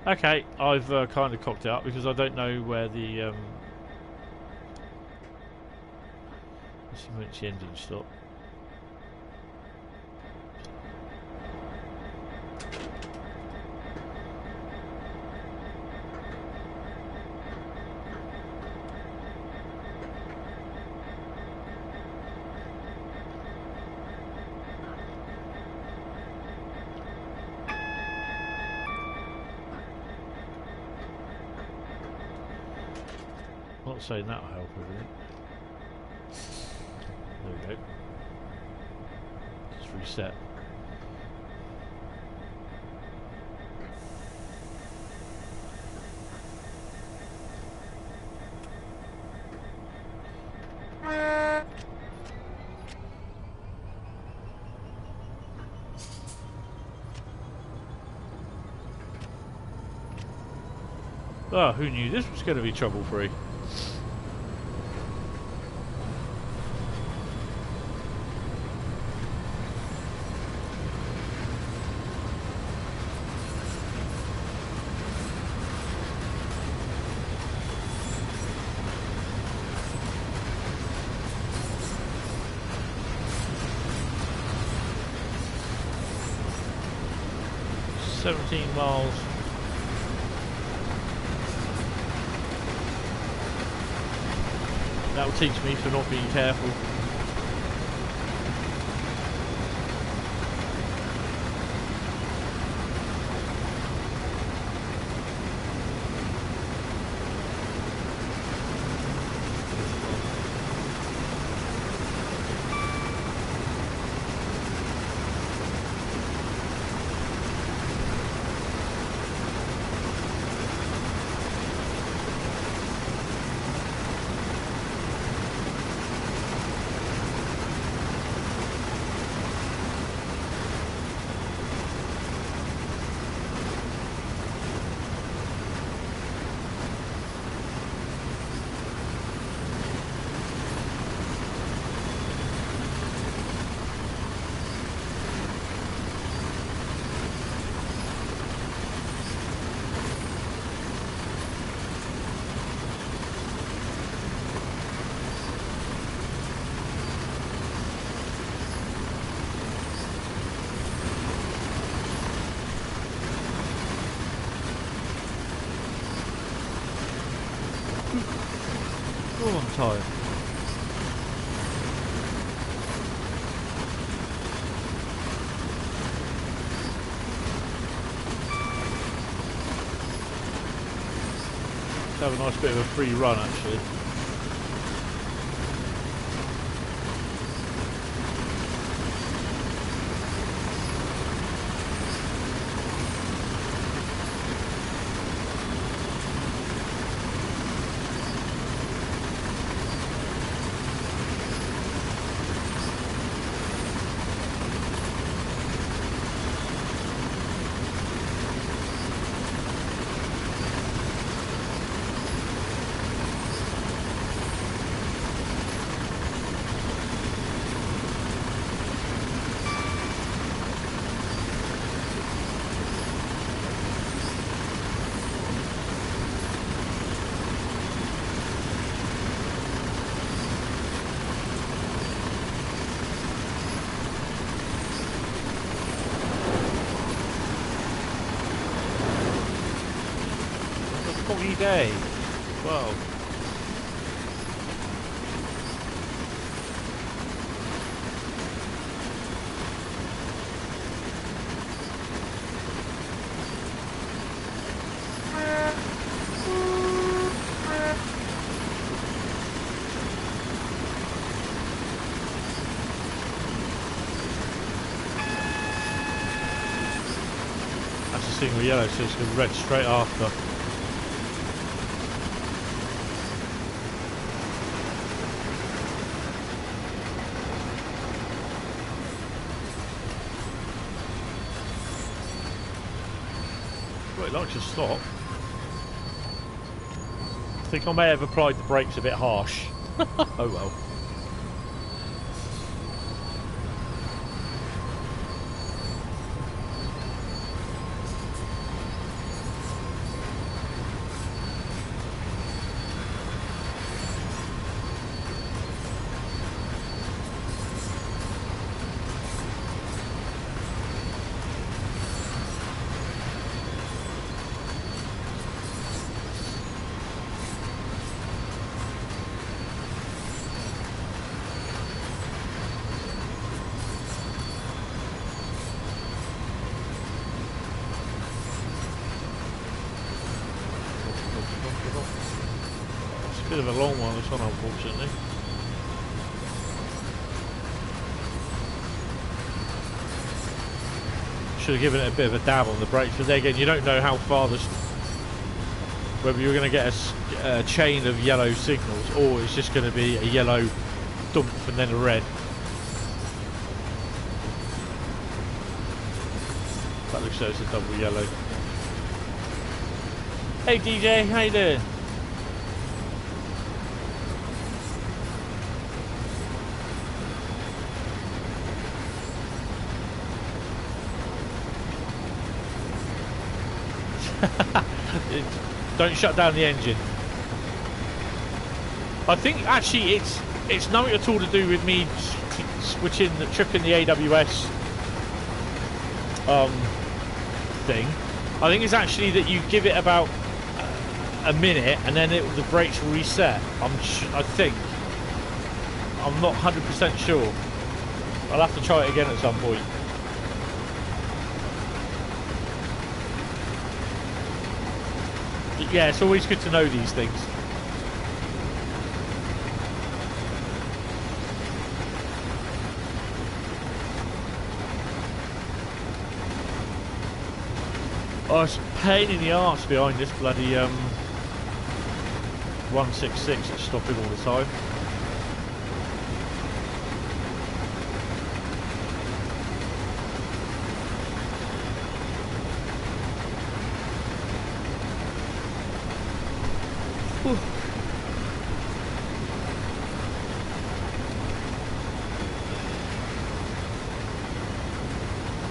Okay, I've kind of cocked it up because I don't know where the emergency engine stop. Not saying that'll help everything. There we go. Just reset. Oh, who knew this was going to be trouble-free? $17 miles. That will teach me for not being careful. Oh, I'm tired. Let's have a nice bit of a free run, actually. day. 12. Single yellow, so it's going to red straight after. Well, it likes to stop. I think I may have applied the brakes a bit harsh. Oh well. Bit of a long one, this one, unfortunately. Should have given it a bit of a dab on the brakes, but then again, you don't know how far this, whether you're going to get a chain of yellow signals or it's just going to be a yellow dump and then a red. That looks like it's a double yellow. Hey DJ, how you doing? Don't shut down the engine. I think actually it's nothing at all to do with me tripping the AWS thing. I think it's actually that you give it about a minute and then the brakes will reset. I think. I'm not 100% sure. I'll have to try it again at some point. Yeah, it's always good to know these things. Oh, it's a pain in the arse behind this bloody 166 that's stopping all the time.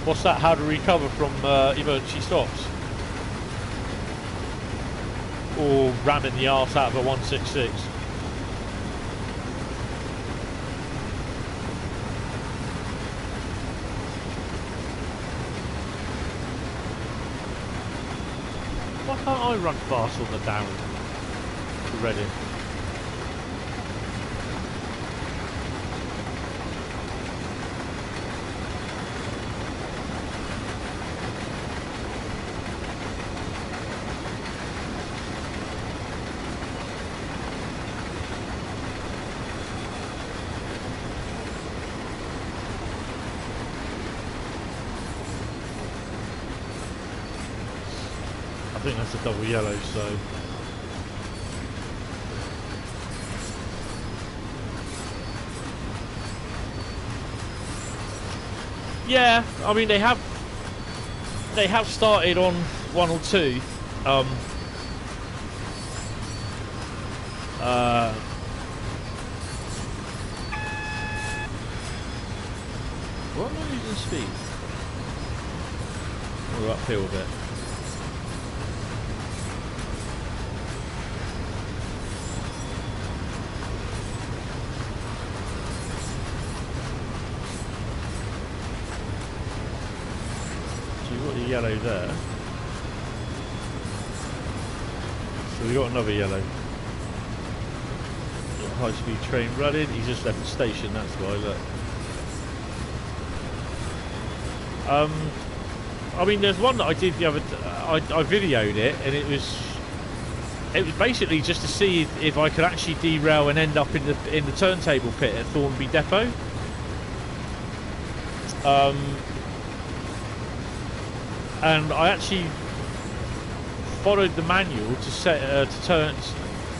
What's that? How to recover from emergency stops? Or ramming the arse out of a 166? Why can't I run fast on the down to Reading? I think that's a double yellow, so yeah, I mean they have started on 1 or 2. What am I losing speed? We're uphill a bit. Yellow there. So we got another yellow. High speed train running. He's just left the station, that's why, look. I mean, there's one that I did the other I videoed it, and it was basically just to see if I could actually derail and end up in the turntable pit at Thornby Depot. And I actually followed the manual to set to turn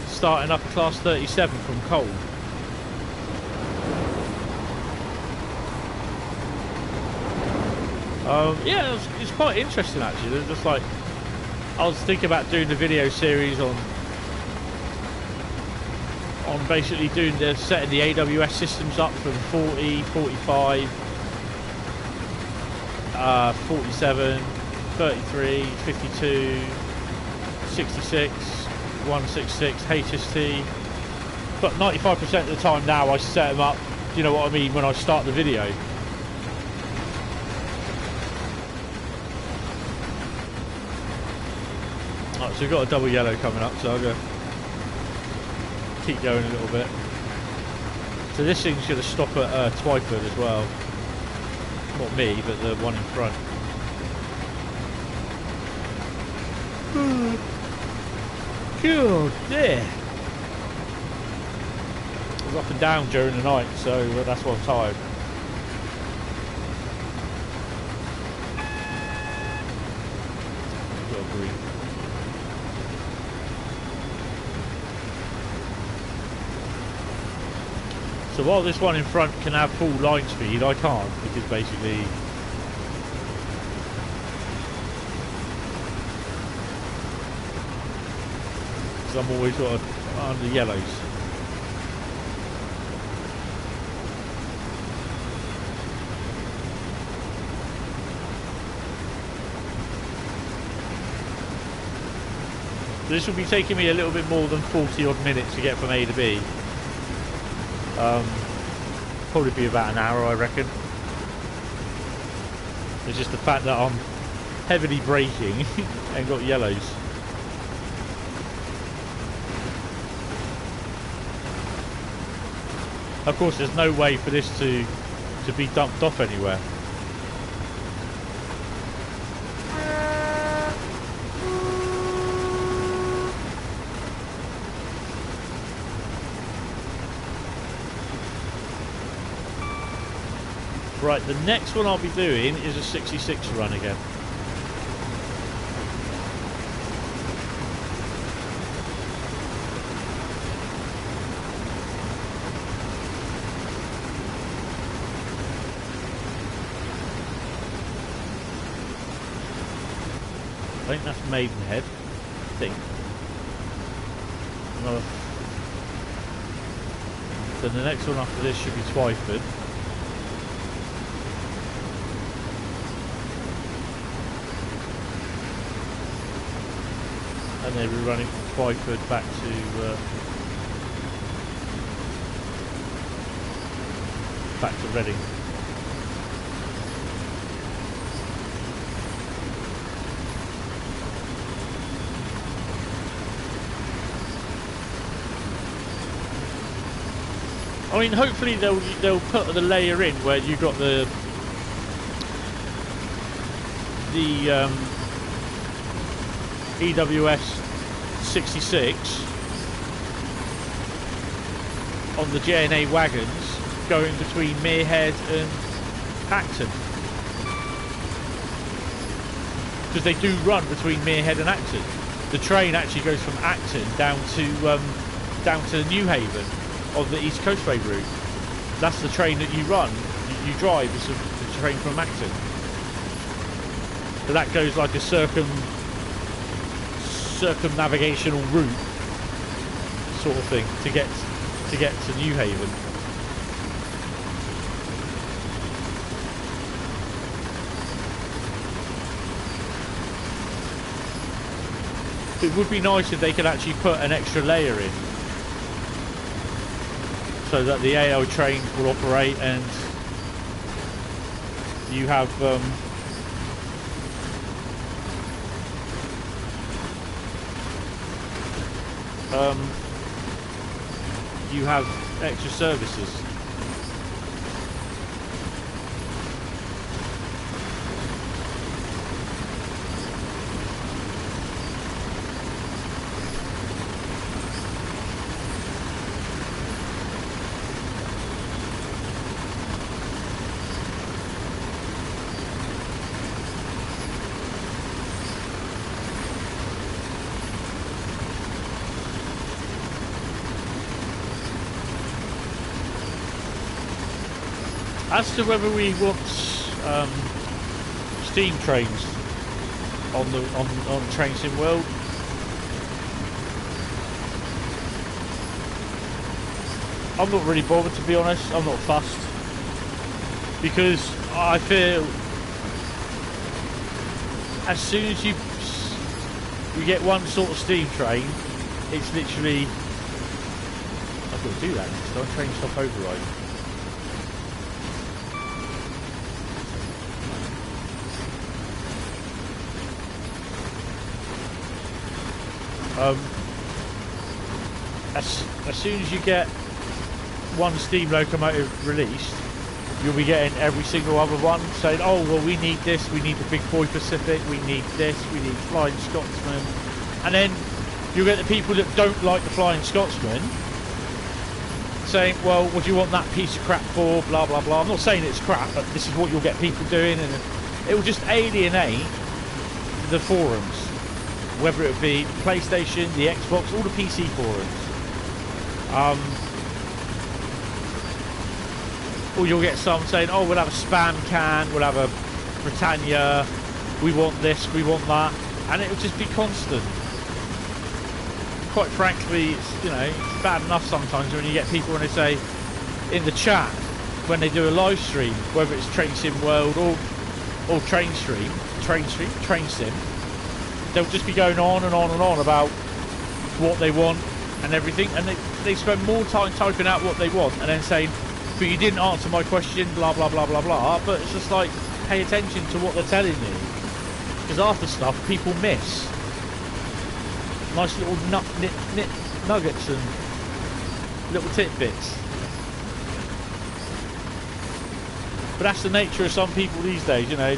starting up a class 37 from cold. Yeah, it's quite interesting actually. There's just like, I was thinking about doing the video series on basically setting the AWS systems up from 40, 45, 47, 33, 52, 66, 166, HST. But 95% of the time now I set them up, you know what I mean, when I start the video. Right, so we've got a double yellow coming up, so I'll go keep going a little bit. So this thing's going to stop at Twyford as well. Not me, but the one in front. God, yeah. I was up and down during the night, so that's why I'm tired. Got a green. So while this one in front can have full line speed, I can't, because basically I'm always got on the yellows. This will be taking me a little bit more than 40 odd minutes to get from A to B. Probably be about an hour, I reckon. It's just the fact that I'm heavily braking and got yellows. Of course, there's no way for this to be dumped off anywhere. Right, the next one I'll be doing is a 66 run again. I think that's Maidenhead. I think. Another. So the next one after this should be Twyford. And then we're running from Twyford back to Reading. I mean, hopefully they'll put the layer in where you got the EWS 66 on the JNA wagons going between Merehead and Acton, because they do run between Merehead and Acton. The train actually goes from Acton down to Newhaven on the East Coastway route. That's the train that you run. You drive. It's the train from Acton. So that goes like a circumnavigational route sort of thing to get to Newhaven. It would be nice if they could actually put an extra layer in, so that the AL trains will operate and you have you have extra services. As to whether we want steam trains on Train Sim World, I'm not really bothered, to be honest. I'm not fussed, because I feel as soon as you get one sort of steam train, it's literally, I've got to do that next time. Train stop override. As soon as you get one steam locomotive released, you'll be getting every single other one saying, oh well, we need this, we need the Big Boy Pacific, we need this, we need Flying Scotsman. And then you'll get the people that don't like the Flying Scotsman saying, well, what do you want that piece of crap for, blah blah blah. I'm not saying it's crap, but this is what you'll get people doing, and it will just alienate the forums, whether it be PlayStation, the Xbox, all the PC forums. Or you'll get some saying, oh, we'll have a Spam can, we'll have a Britannia, we want this, we want that, and it will just be constant. Quite frankly, it's, you know, it's bad enough sometimes when you get people when they say in the chat, when they do a live stream, whether it's Train Sim World or Train Sim, they'll just be going on and on and on about what they want and everything, and they spend more time typing out what they want and then saying, but you didn't answer my question, blah blah blah blah blah. But it's just like, pay attention to what they're telling you, because after stuff people miss nice little nuggets and little tidbits. But that's the nature of some people these days, you know.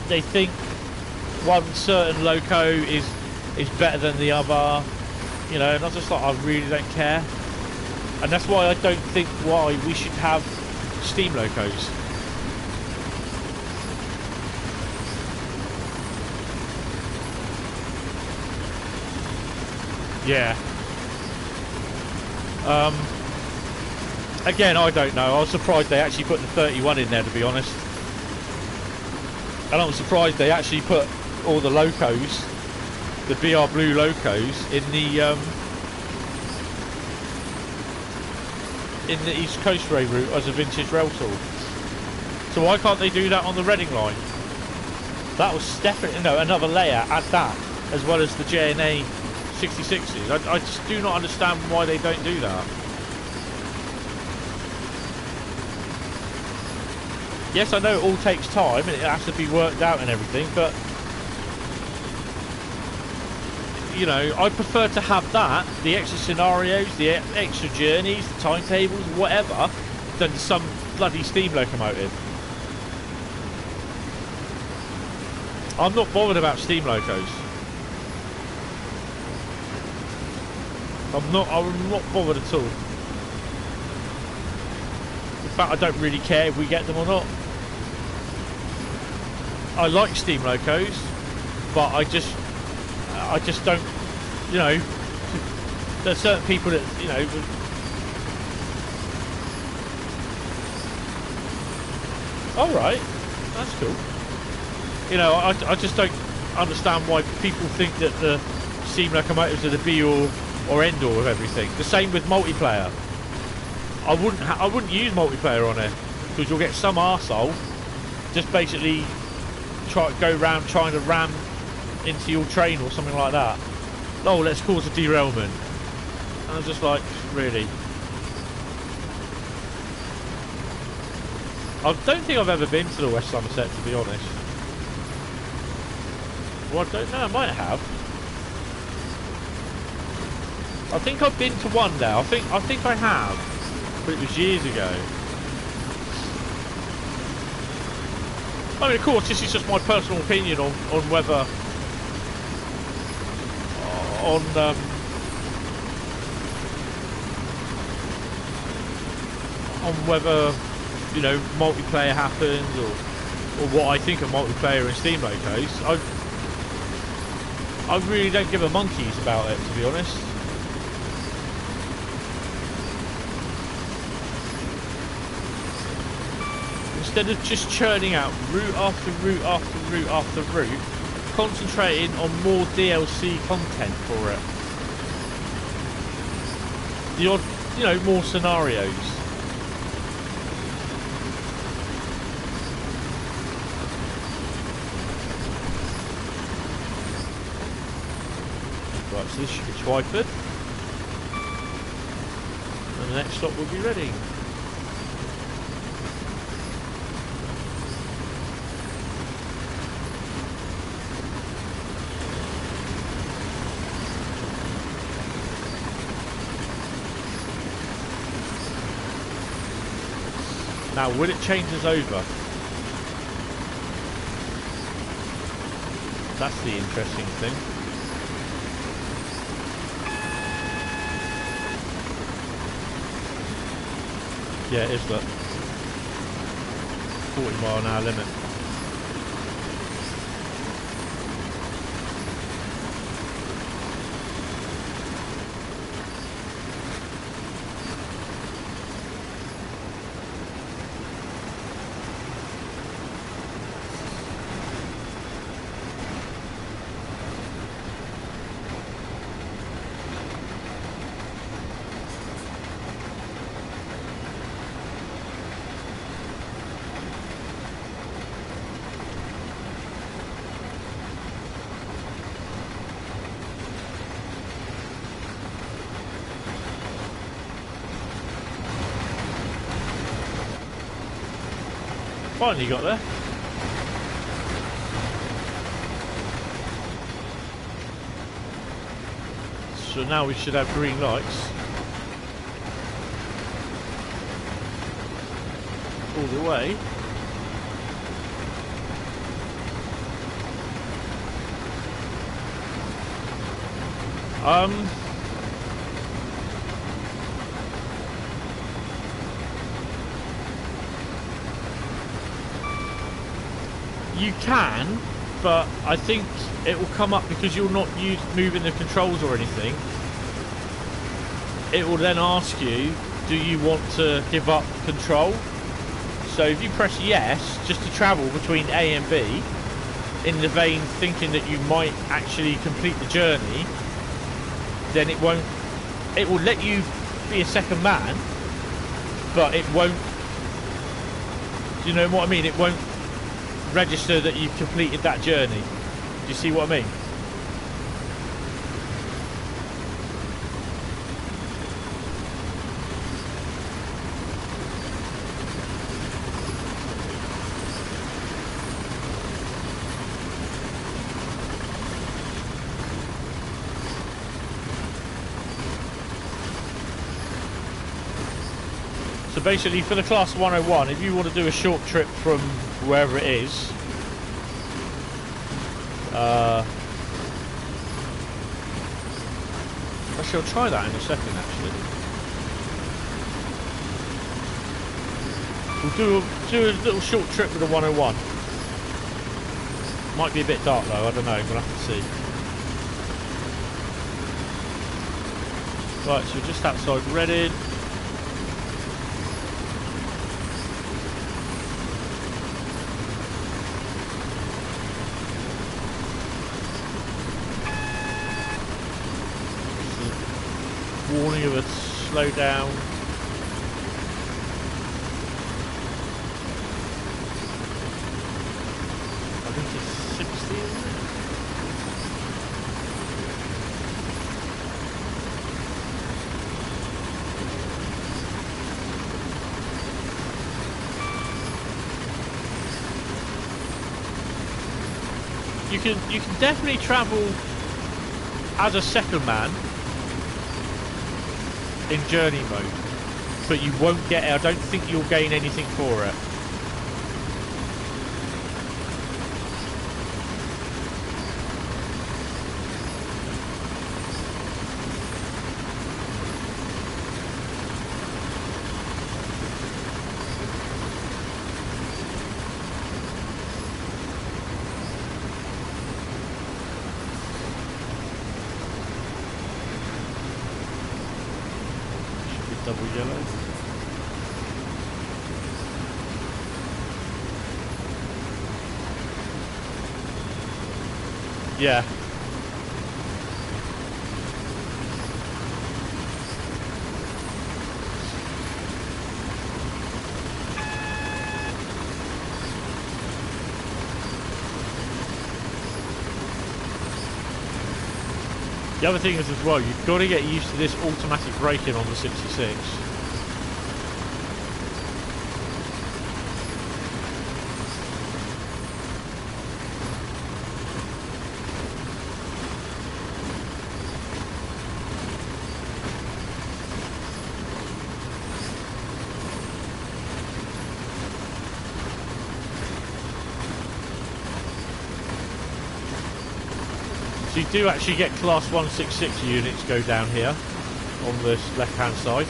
They think one certain loco is better than the other, you know, and I'm just like, I really don't care. And that's why I don't think why we should have steam locos. Yeah. Again, I don't know. I was surprised they actually put the 31 in there, to be honest. And I was surprised they actually put all the locos, the BR Blue locos, in the East Coastway route as a vintage rail tool. So why can't they do that on the Reading line? That was definitely, no, another layer at that, as well as the JNA 66s. I just do not understand why they don't do that. Yes, I know it all takes time and it has to be worked out and everything, but you know, I prefer to have that, the extra scenarios, the extra journeys, the timetables, whatever, than some bloody steam locomotive. I'm not bothered about steam locos. I'm not bothered at all. In fact, I don't really care if we get them or not. I like steam locos, but I just don't, you know, there's certain people that, you know, alright, that's cool. You know, I just don't understand why people think that the steam locomotives are the be all or end all of everything. The same with multiplayer. I wouldn't use multiplayer on it, because you'll get some arsehole just basically go round trying to ram into your train or something like that. Oh, let's cause a derailment. And I was just like, really? I don't think I've ever been to the West Somerset, to be honest. Well, I don't know, I might have. I think I've been to one there. I think I have, but it was years ago. I mean, of course, this is just my personal opinion on whether on whether, you know, multiplayer happens or what I think of multiplayer in Steam locos. I really don't give a monkeys about it, to be honest. Instead of just churning out route after route after route after route, concentrating on more DLC content for it. The odd, you know, more scenarios. Right, so this should be Twyford. And the next stop will be Reading. Now, will it change us over? That's the interesting thing. Yeah, it is that 40-mile-an-hour limit. Finally got there. So now we should have green lights all the way. You can, but I think it will come up because you're not moving the controls or anything. It will then ask you, do you want to give up control? So if you press yes, just to travel between A and B, in the vein thinking that you might actually complete the journey, then it won't. It will let you be a second man, but it won't. Do you know what I mean? It won't register that you've completed that journey. Do you see what I mean? So basically, for the Class 101, if you want to do a short trip from wherever it is, actually I'll try that in a second. Actually, we'll do a little short trip with the 101. Might be a bit dark though. I don't know. We'll have to see. Right, so we're just outside Reading. Warning of a slow down. I think it's 60, isn't it? You can definitely travel as a second man. in journey mode, but you won't get it. I don't think you'll gain anything for it. Double yellow. Yeah. The other thing is as well, you've got to get used to this automatic braking on the 66. So you do actually get class 166 units go down here on this left hand side.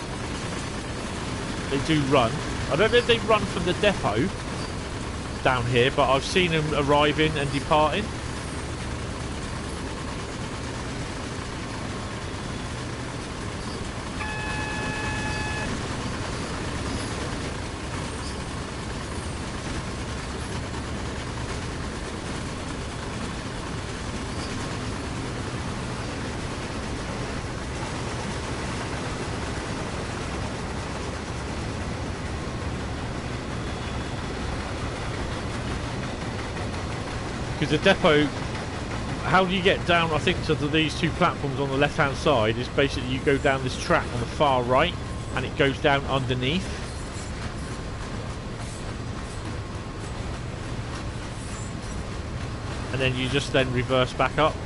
They do run. I don't know if they run from the depot down here, but I've seen them arriving and departing. Because the depot, how do you get down, I think, to these two platforms on the left hand side is basically you go down this track on the far right and it goes down underneath. And then you just then reverse back up.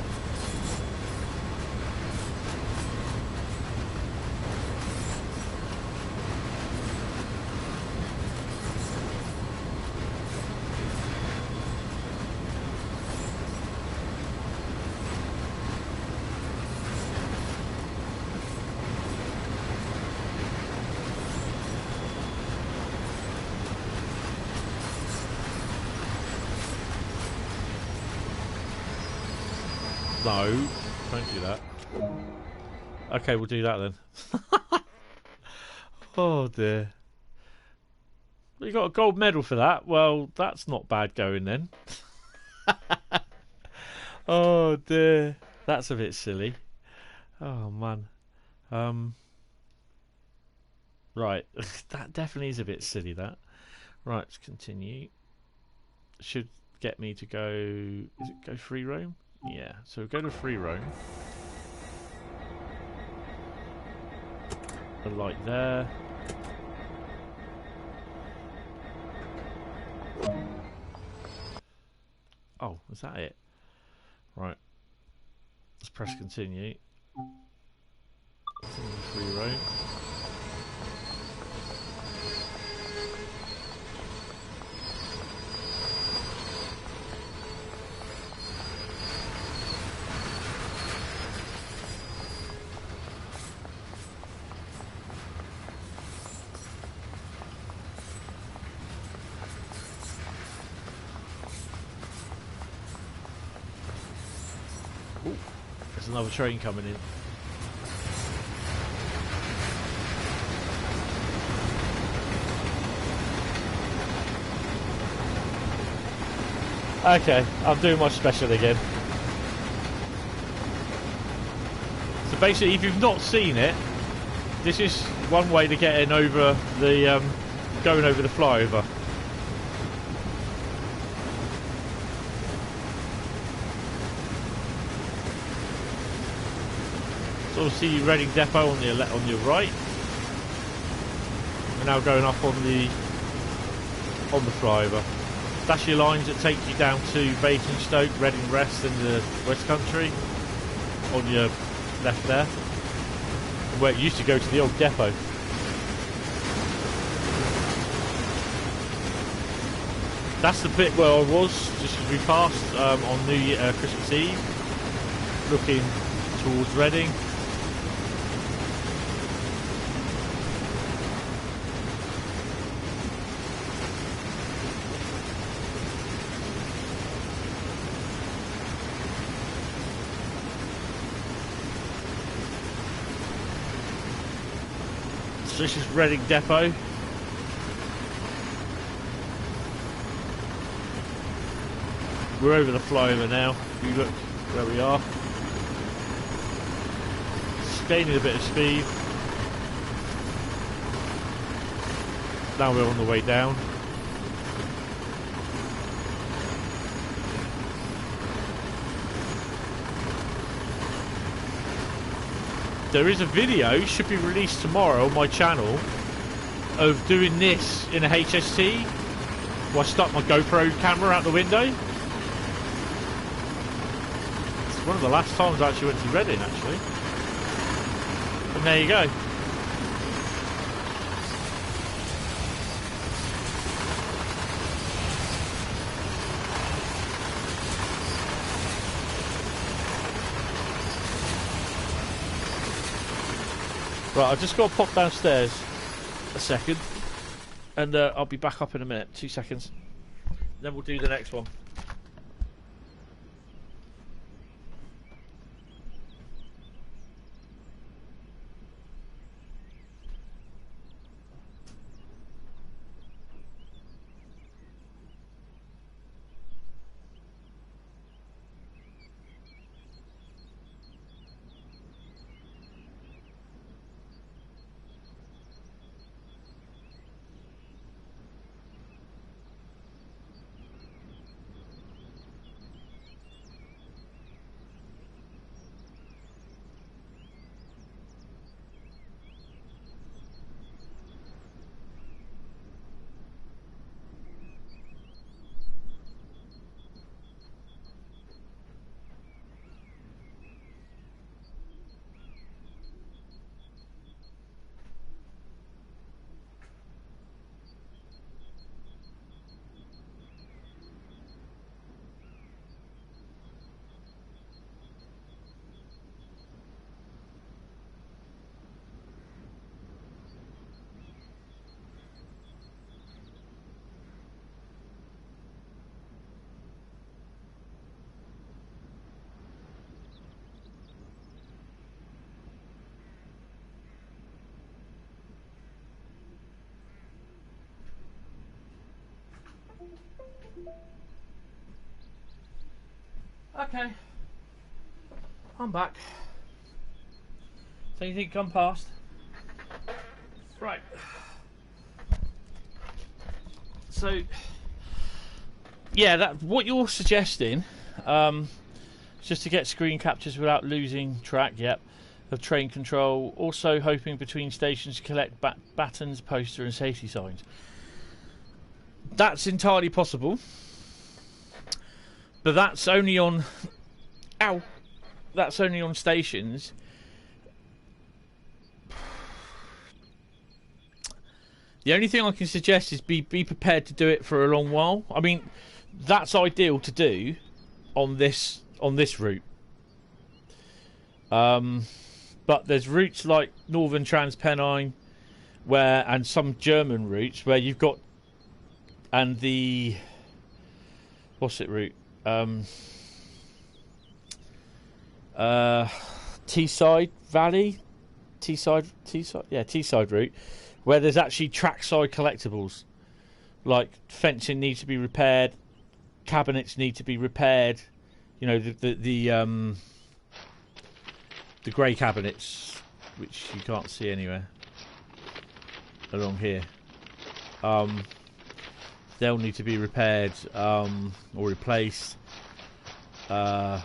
No, don't do that. Okay, we'll do that then. Oh dear. You got a gold medal for that? Well, that's not bad going then. Oh dear. That's a bit silly. Oh man. Right. That definitely is a bit silly, that. Right, let's continue. Should get me to go... Is it go free roam? Yeah, so go to free roam. The light there. Oh, is that it? Right. Let's press continue. Free roam. There's another train coming in. Okay, I'm doing my special again. So basically, if you've not seen it, this is one way to get in over the, going over the flyover. So see Reading Depot on your right. We're now going up on the flyover. That's your lines that take you down to Basingstoke, Reading West and the West Country on your left there. where it used to go to the old depot. That's the bit where I was just as we passed on New Year, Christmas Eve, looking towards Reading. So this is Reading Depot. We're over the flyover now. If you look where we are. It's gaining a bit of speed. Now we're on the way down. There is a video, should be released tomorrow on my channel, of doing this in a HST while I stuck my GoPro camera out the window. It's one of the last times I actually went to Reading, actually. And there you go. Right, I've just got to pop downstairs a second, and I'll be back up in a minute. 2 seconds. Then we'll do the next one. Okay, I'm back. So you think come past? Right. So, yeah, that what you're suggesting, just to get screen captures without losing track, yep, of train control. Also hoping between stations to collect battens, poster, and safety signs. That's entirely possible. But that's only on, that's only on stations. The only thing I can suggest is be prepared to do it for a long while. I mean, that's ideal to do on this route. But there's routes like Northern TRANS-PENNINE, and some German routes where you've got, and the route? Teesside Valley, Teesside route, where there's actually trackside collectibles, like fencing needs to be repaired, cabinets need to be repaired. You know, the grey cabinets, which you can't see anywhere along here. They'll need to be repaired or replaced. Yeah,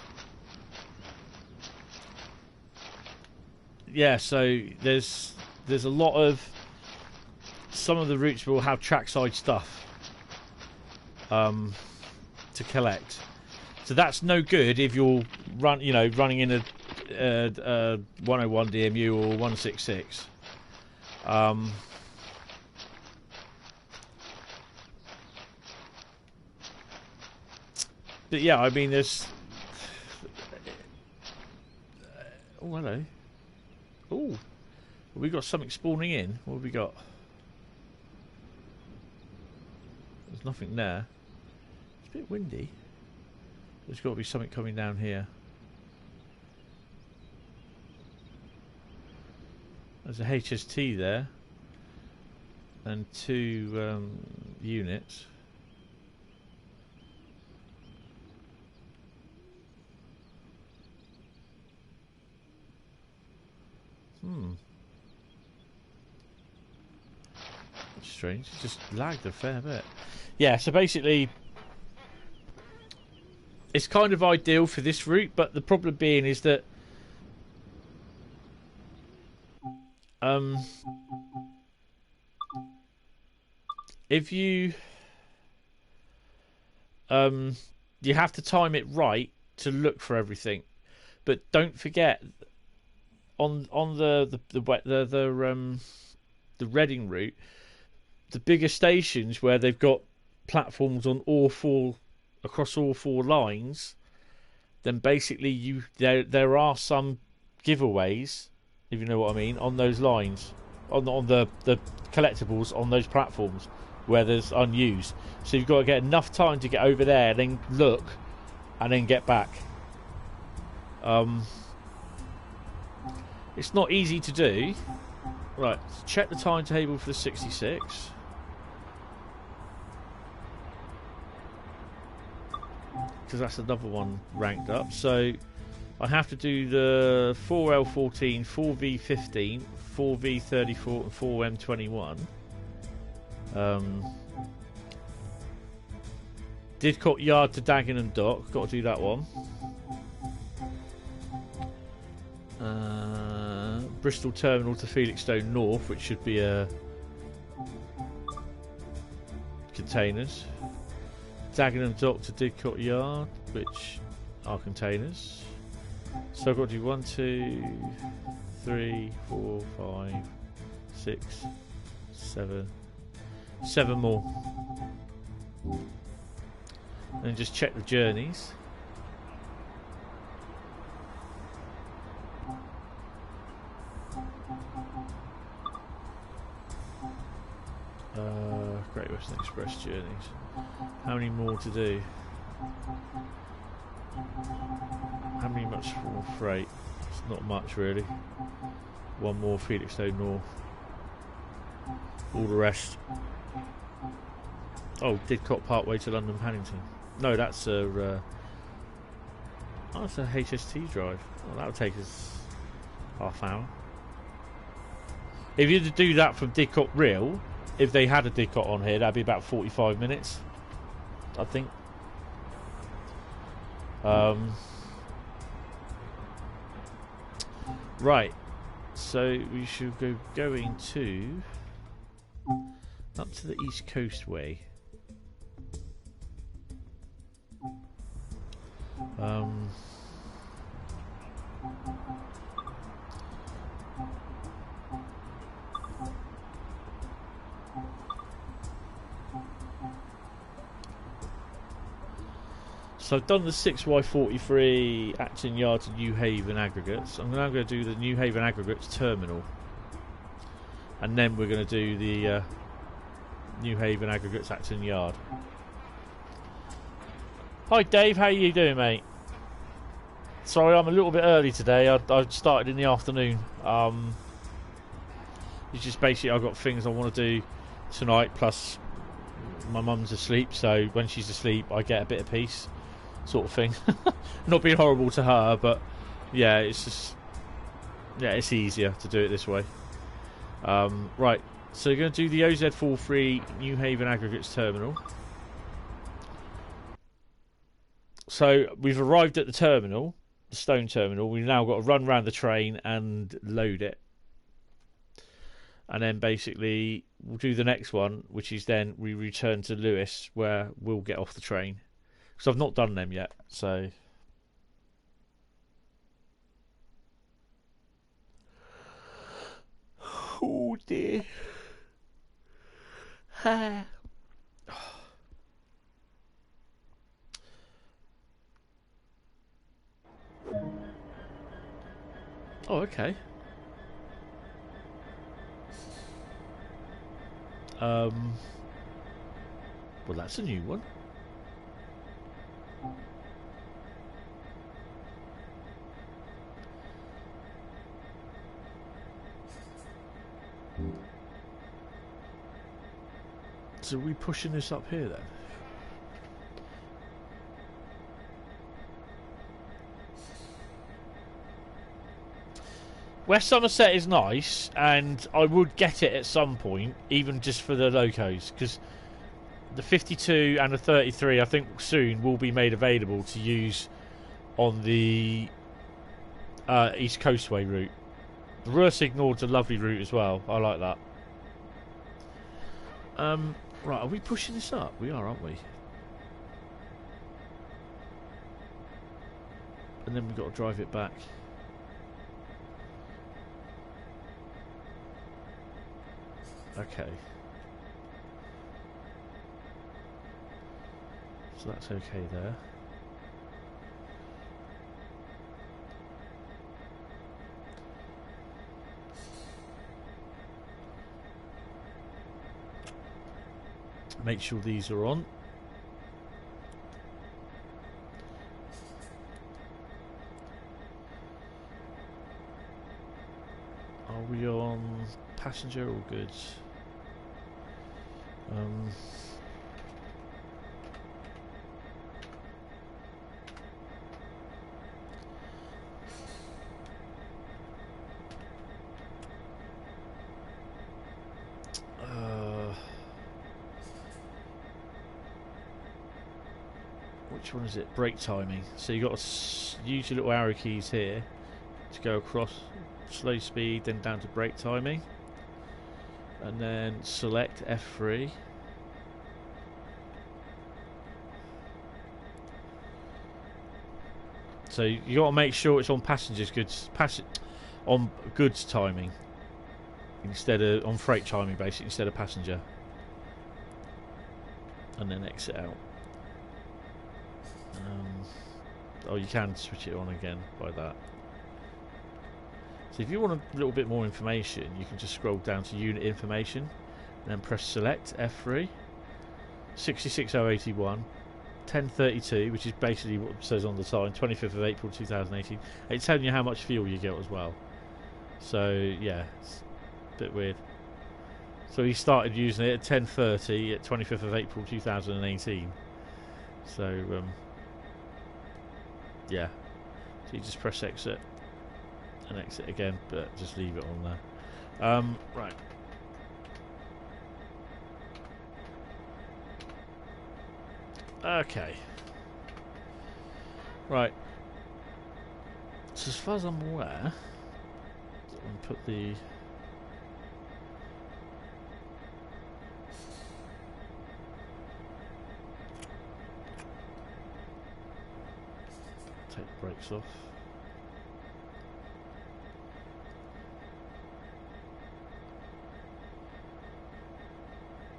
so there's a lot of, some of the routes will have trackside stuff to collect. So that's no good if you're running in 101 DMU or 166. But yeah, I mean, there's. Oh, hello. Oh, we got something spawning in. What have we got? There's nothing there. It's a bit windy. There's got to be something coming down here. There's a HST there. And 2 units. Strange. It just lagged a fair bit. Yeah, so basically it's kind of ideal for this route, but the problem being is that if you you have to time it right to look for everything, but don't forget on the Reading route, the bigger stations where they've got platforms on across all 4 lines, then basically there are some giveaways, if you know what I mean, on those lines, on the collectibles on those platforms where there's unused. So you've got to get enough time to get over there, then look, and then get back. It's not easy to do. Right, check the timetable for the 66. Because that's another one ranked up. So I have to do the 4L14, 4V15, 4V34 and 4M21. Didcot Yard to Dagenham Dock. Got to do that one. Bristol Terminal to Felixstowe North, which should be containers. Dagenham Dock to Didcot Yard, which are containers. So I've got to do 1, 2, 3, 4, 5, 6, 7. 7 more. And just check the journeys. Great Western Express journeys. How many more to do? How many much for freight? It's not much really. 1 more Felixstowe North. All the rest. Oh, Didcot Parkway to London Paddington. No, that's a that's a HST drive. Well, that'll take us half hour. If you had to do that from Didcot Real, if they had a Didcot on here, that'd be about 45 minutes, I think. Right, so we should go going to up to the East Coastway. So I've done the 6Y43 Acton Yard to New Haven aggregates. I'm now going to do the New Haven aggregates terminal, and then we're going to do the New Haven aggregates Acton Yard. Hi Dave, how you doing, mate? Sorry, I'm a little bit early today. I started in the afternoon. It's just basically I've got things I want to do tonight, plus my mum's asleep, so when she's asleep I get a bit of peace, sort of thing. Not being horrible to her, but yeah, it's just, yeah, it's easier to do it this way. Right, so you're going to do the OZ43 New Haven aggregates terminal. So we've arrived at the terminal, the stone terminal. We've now got to run around the train and load it. And then basically we'll do the next one, which is then we return to Lewes, where we'll get off the train. Because I've not done them yet, so... Oh dear. Oh, okay. Well, that's a new one. So are we pushing this up here then? West Somerset is nice, and I would get it at some point, even just for the locos, because the 52 and the 33, I think soon will be made available to use on the East Coastway route. The Ruhr-Signal's a lovely route as well. I like that. Right, are we pushing this up? We are, aren't we? And then we've got to drive it back. Okay. So that's okay there. Make sure these are on. Are we on passenger or goods? Which one is it? Brake timing. So you got to use your little arrow keys here to go across slow speed, then down to brake timing, and then select F3. So you got to make sure it's on passengers goods, on goods timing instead of on freight timing, basically instead of passenger, and then exit out. Oh, you can switch it on again by that. So if you want a little bit more information, you can just scroll down to unit information and then press select F3. 66081 1032, which is basically what it says on the sign, 25th of April 2018. It's telling you how much fuel you get as well. So yeah, it's a bit weird. So he started using it at 10:30 at 25th of April 2018. So yeah, so you just press exit and exit again, but just leave it on there. Right. Okay. Right. So as far as I'm aware, I'm going to put the take the brakes off.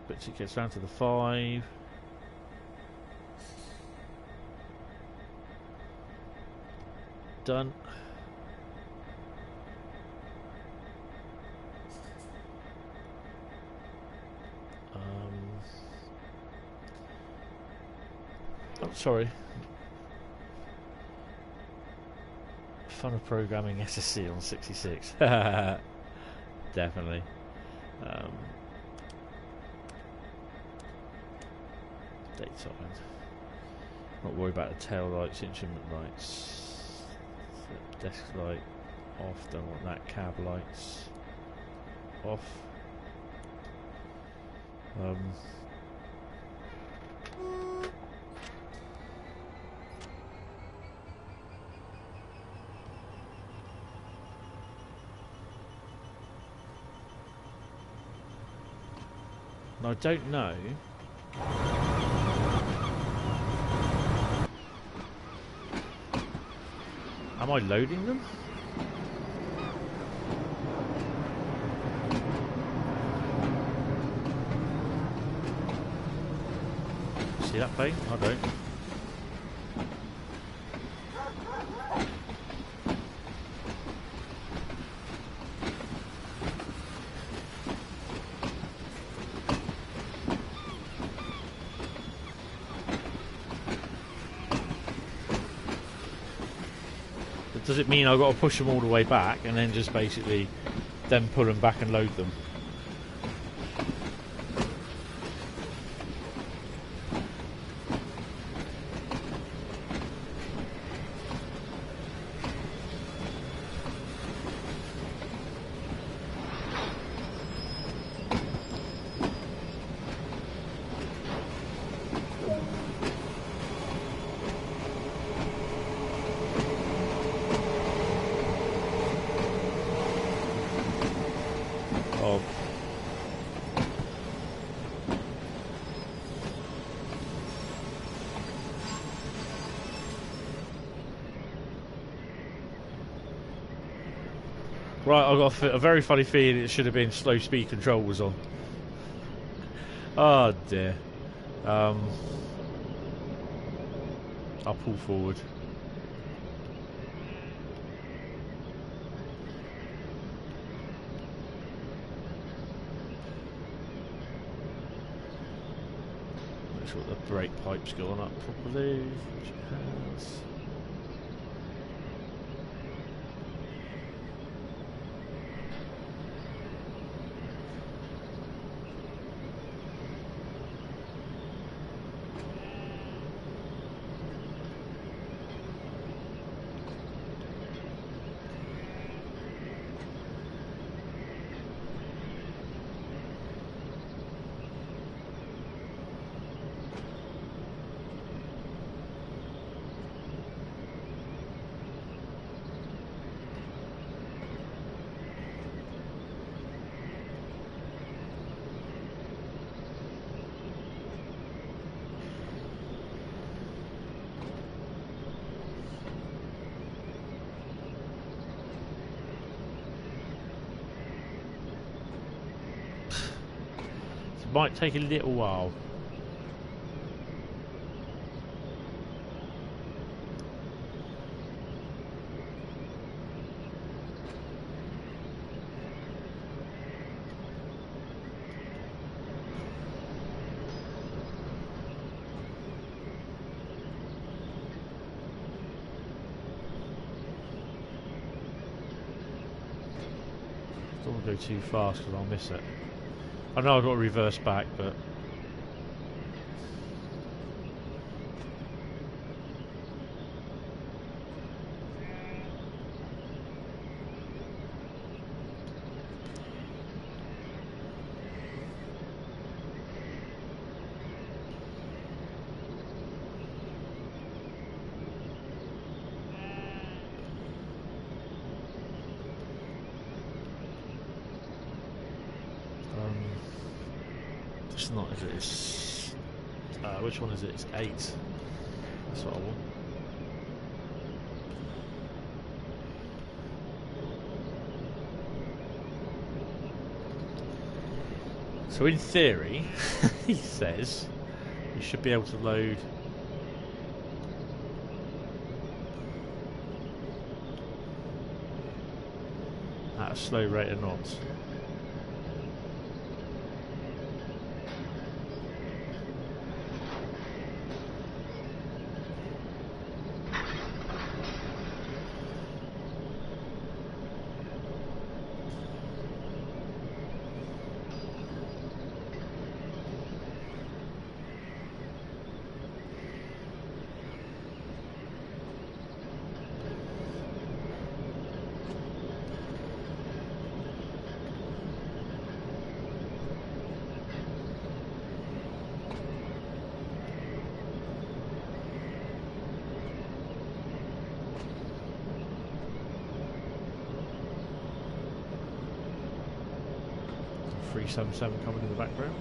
But it gets down to the 5. Done. Oh, sorry. Fun of programming SSC on 66. Definitely. Daytime. Not worry about the tail lights, instrument lights. Desk light off. Don't want that. Cab lights off. And I don't know. Am I loading them? See that plane? I don't. Does it mean I've got to push them all the way back and then just basically then pull them back and load them? Right, I've got a very funny feeling it should have been slow speed control was on. Oh dear. I'll pull forward. Make sure the brake pipe's going up properly, which it has. Might take a little while. Don't want to go too fast because I'll miss it. I know I've got to reverse back, but it's not, is it? It's which one is it? It's 8. That's what I want. So in theory, he says you should be able to load at a slow rate of knots. .377 coming in the background.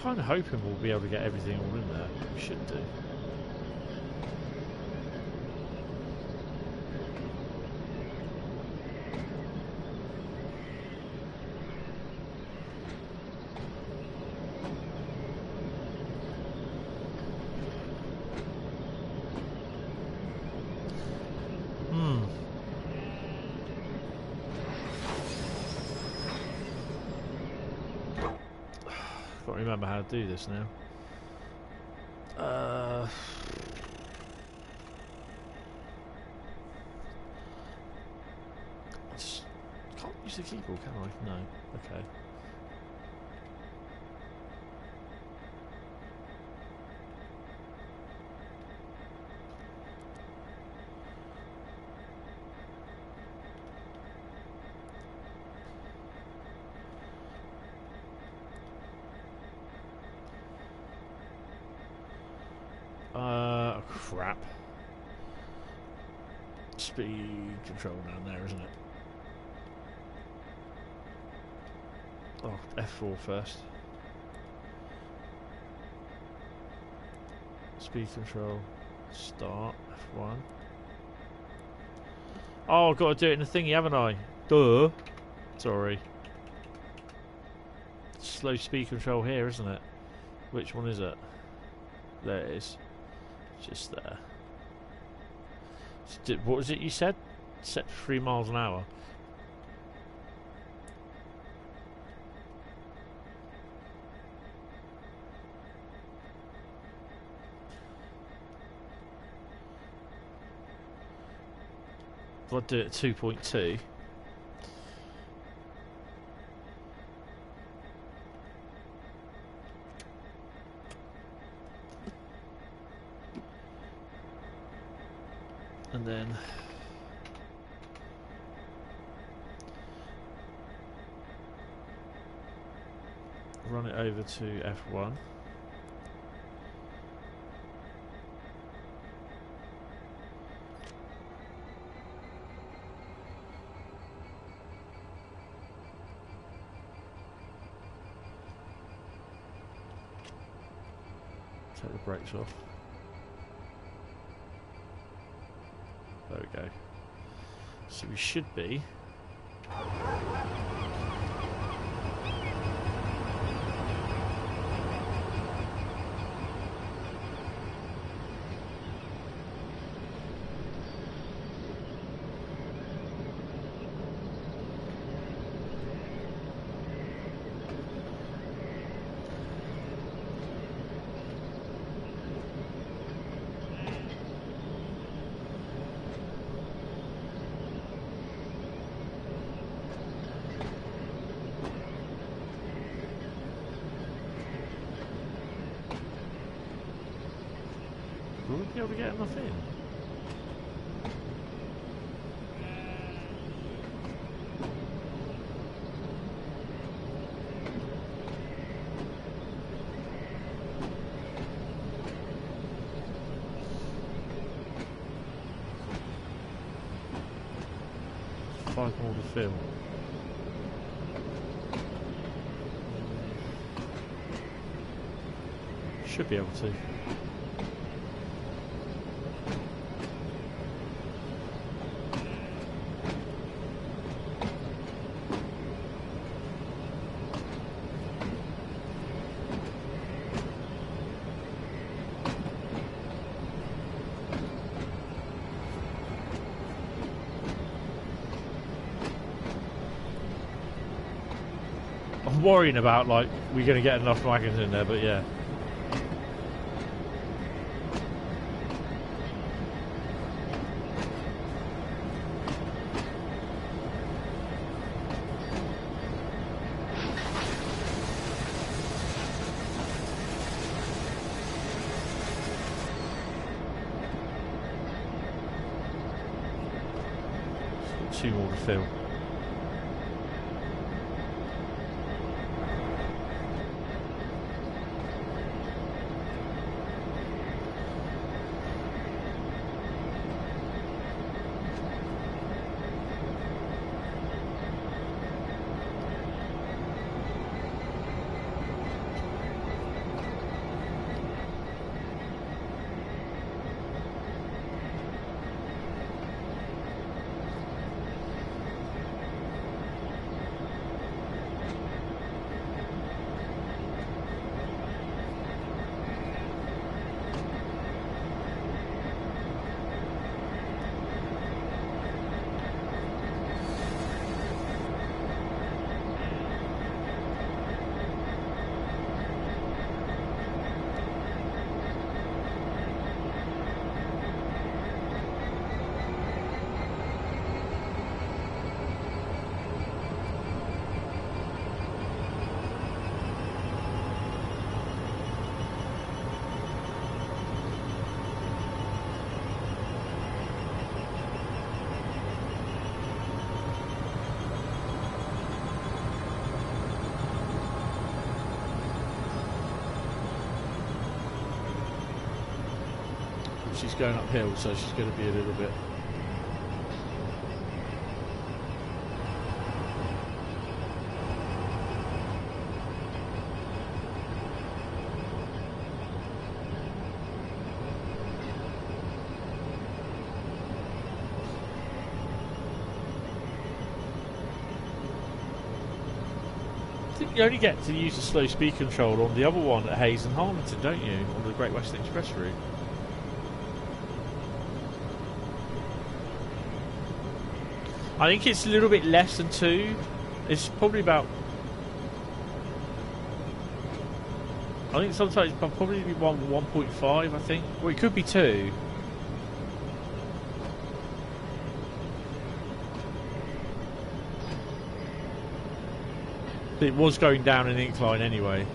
kind of hoping we'll be able to get everything all in there. We should do. Can't remember how to do this now. Can't use the keyboard, can I? No. Okay. Crap. Speed control down there, isn't it? Oh, F4 first. Speed control. Start. F1. Oh, I've got to do it in the thingy, haven't I? Duh. Sorry. Slow speed control here, isn't it? Which one is it? There it is. Just there. What was it you said? Set to 3 miles an hour. If I do it at 2.2. And then run it over to F1. Take the brakes off. There we go. So we should be will we be able to get enough in? Five more to fill. Should be able to. I'm worrying about, like, we're going to get enough wagons in there, but yeah. Two more to fill. she's going uphill, so she's going to be a little bit. You only get to use the slow speed control on the other one at Hayes and Harlington, don't you? On the Great Western Express route. I think it's a little bit less than 2. It's probably about... I think sometimes it'll probably be 1.5, I think. Well, it could be 2. It was going down an incline anyway.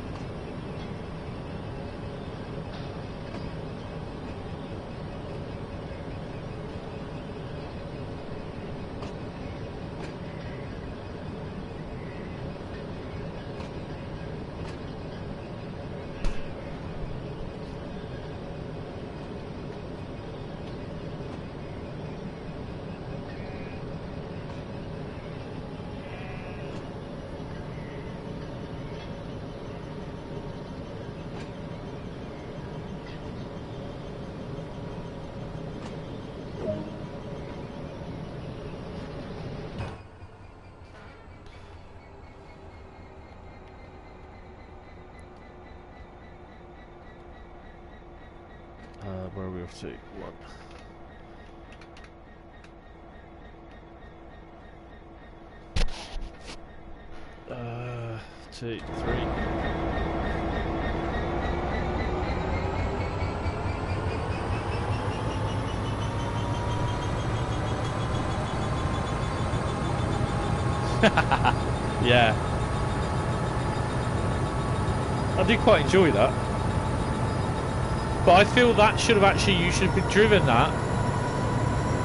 Where are we off to? 1. 2, 3. Yeah. I do quite enjoy that. But I feel that should have actually, you should have been driven that.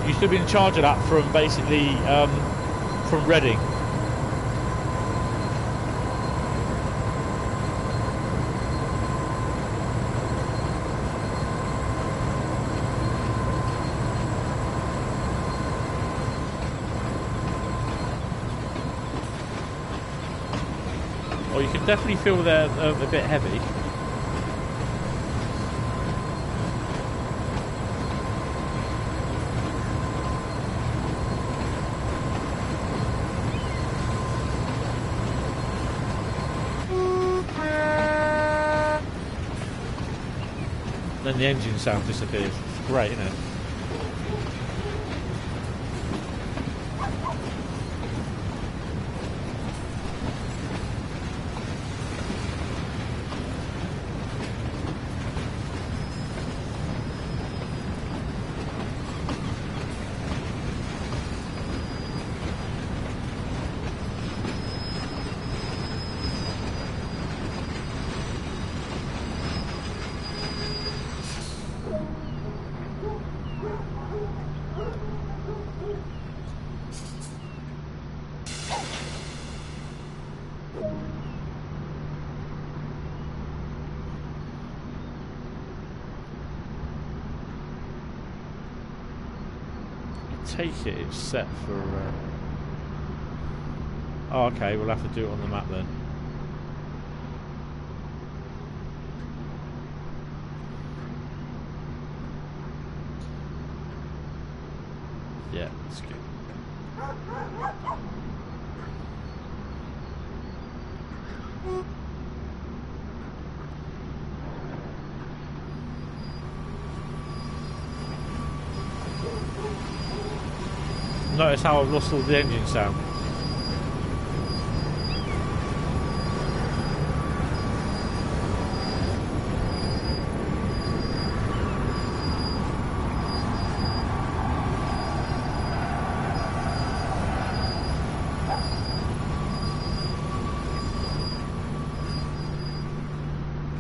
You should have been in charge of that from basically, from Reading. Or you can definitely feel they're a bit heavy. Then the engine sound disappears. It's great, isn't it? Take it, it's set for oh, okay, we'll have to do it on the map then. Yeah, that's good. Notice how I've lost all the engine sound.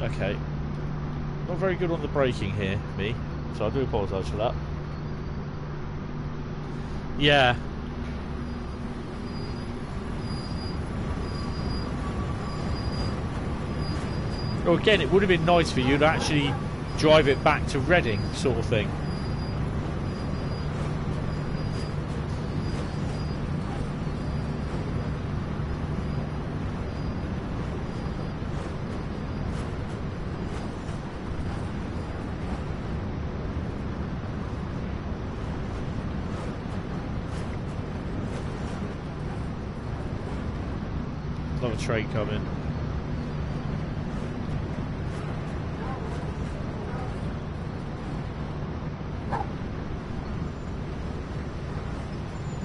Okay. Not very good on the braking here, me. So I do apologise for that. Yeah. Well, again, it would have been nice for you to actually drive it back to Reading, sort of thing. another train coming.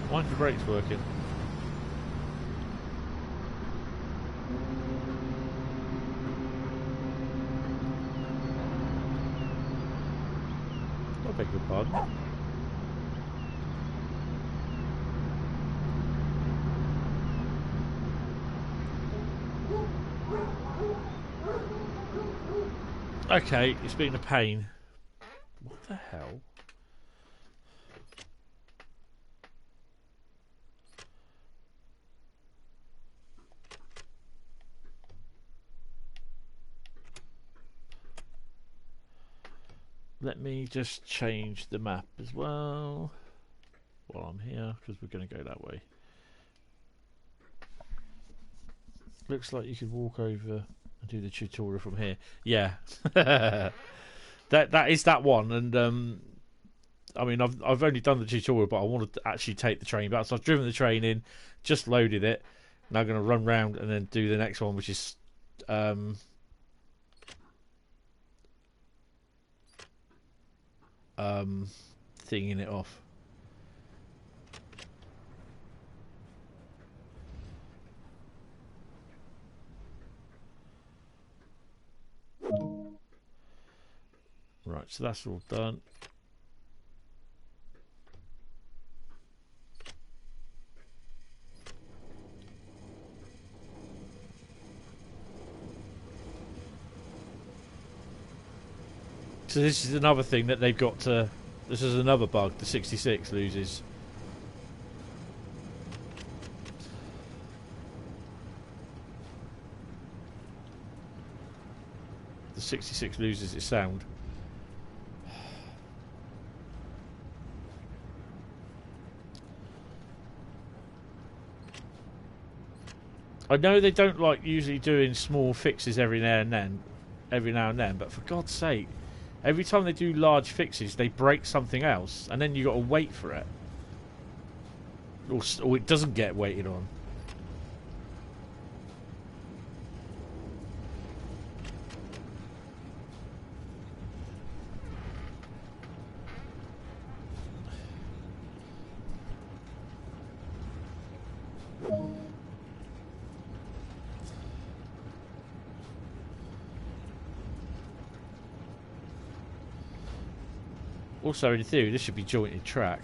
Why aren't the brakes working? I beg your pardon. Okay, it's been a pain. What the hell? Let me just change the map as well while I'm here, because we're going to go that way. Looks like you could walk over and do the tutorial from here. Yeah, that is that one. And I mean, I've only done the tutorial, but I wanted to actually take the train back. So I've driven the train in, just loaded it. Now I'm going to run round and then do the next one, which is thinging it off. Right, so that's all done. So this is another thing that they've got to... This is another bug, the 66 loses. The 66 loses its sound. I know they don't like usually doing small fixes every now and then, but for God's sake, every time they do large fixes, they break something else, and then you got to wait for it, or it doesn't get waited on. Also, in theory, this should be jointed track.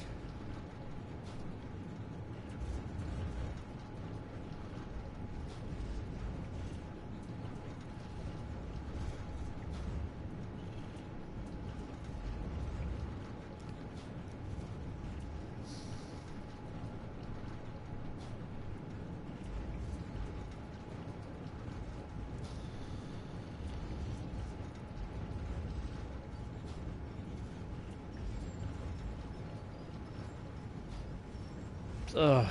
Ugh.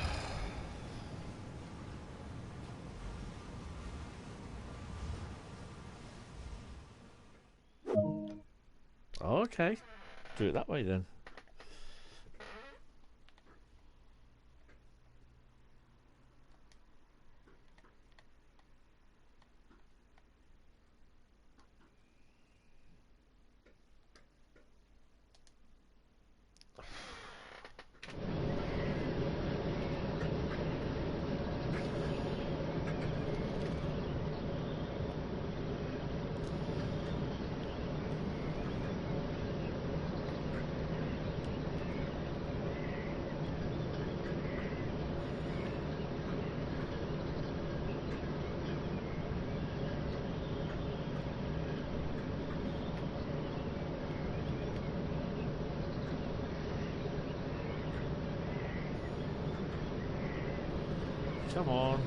Oh, okay. Do it that way then. Come on.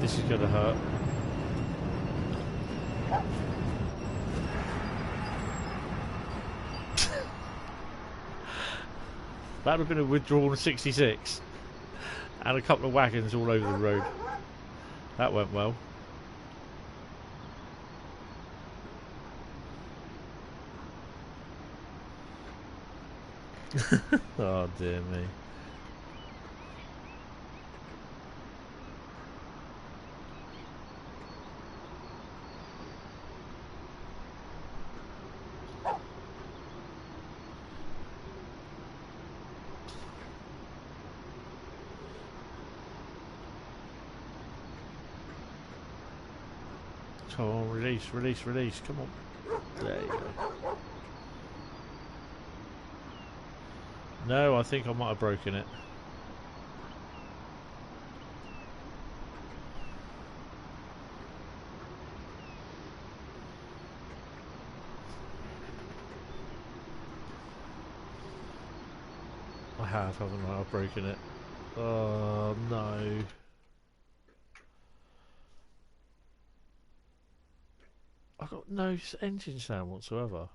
This is going to hurt. That would have been a withdrawn 66. And a couple of wagons all over the road. That went well. Oh dear me. Come on, release, release, release. Come on. There you go. No, I think I might have broken it. I have, haven't I? I've broken it. Oh, no. I've got no engine sound whatsoever.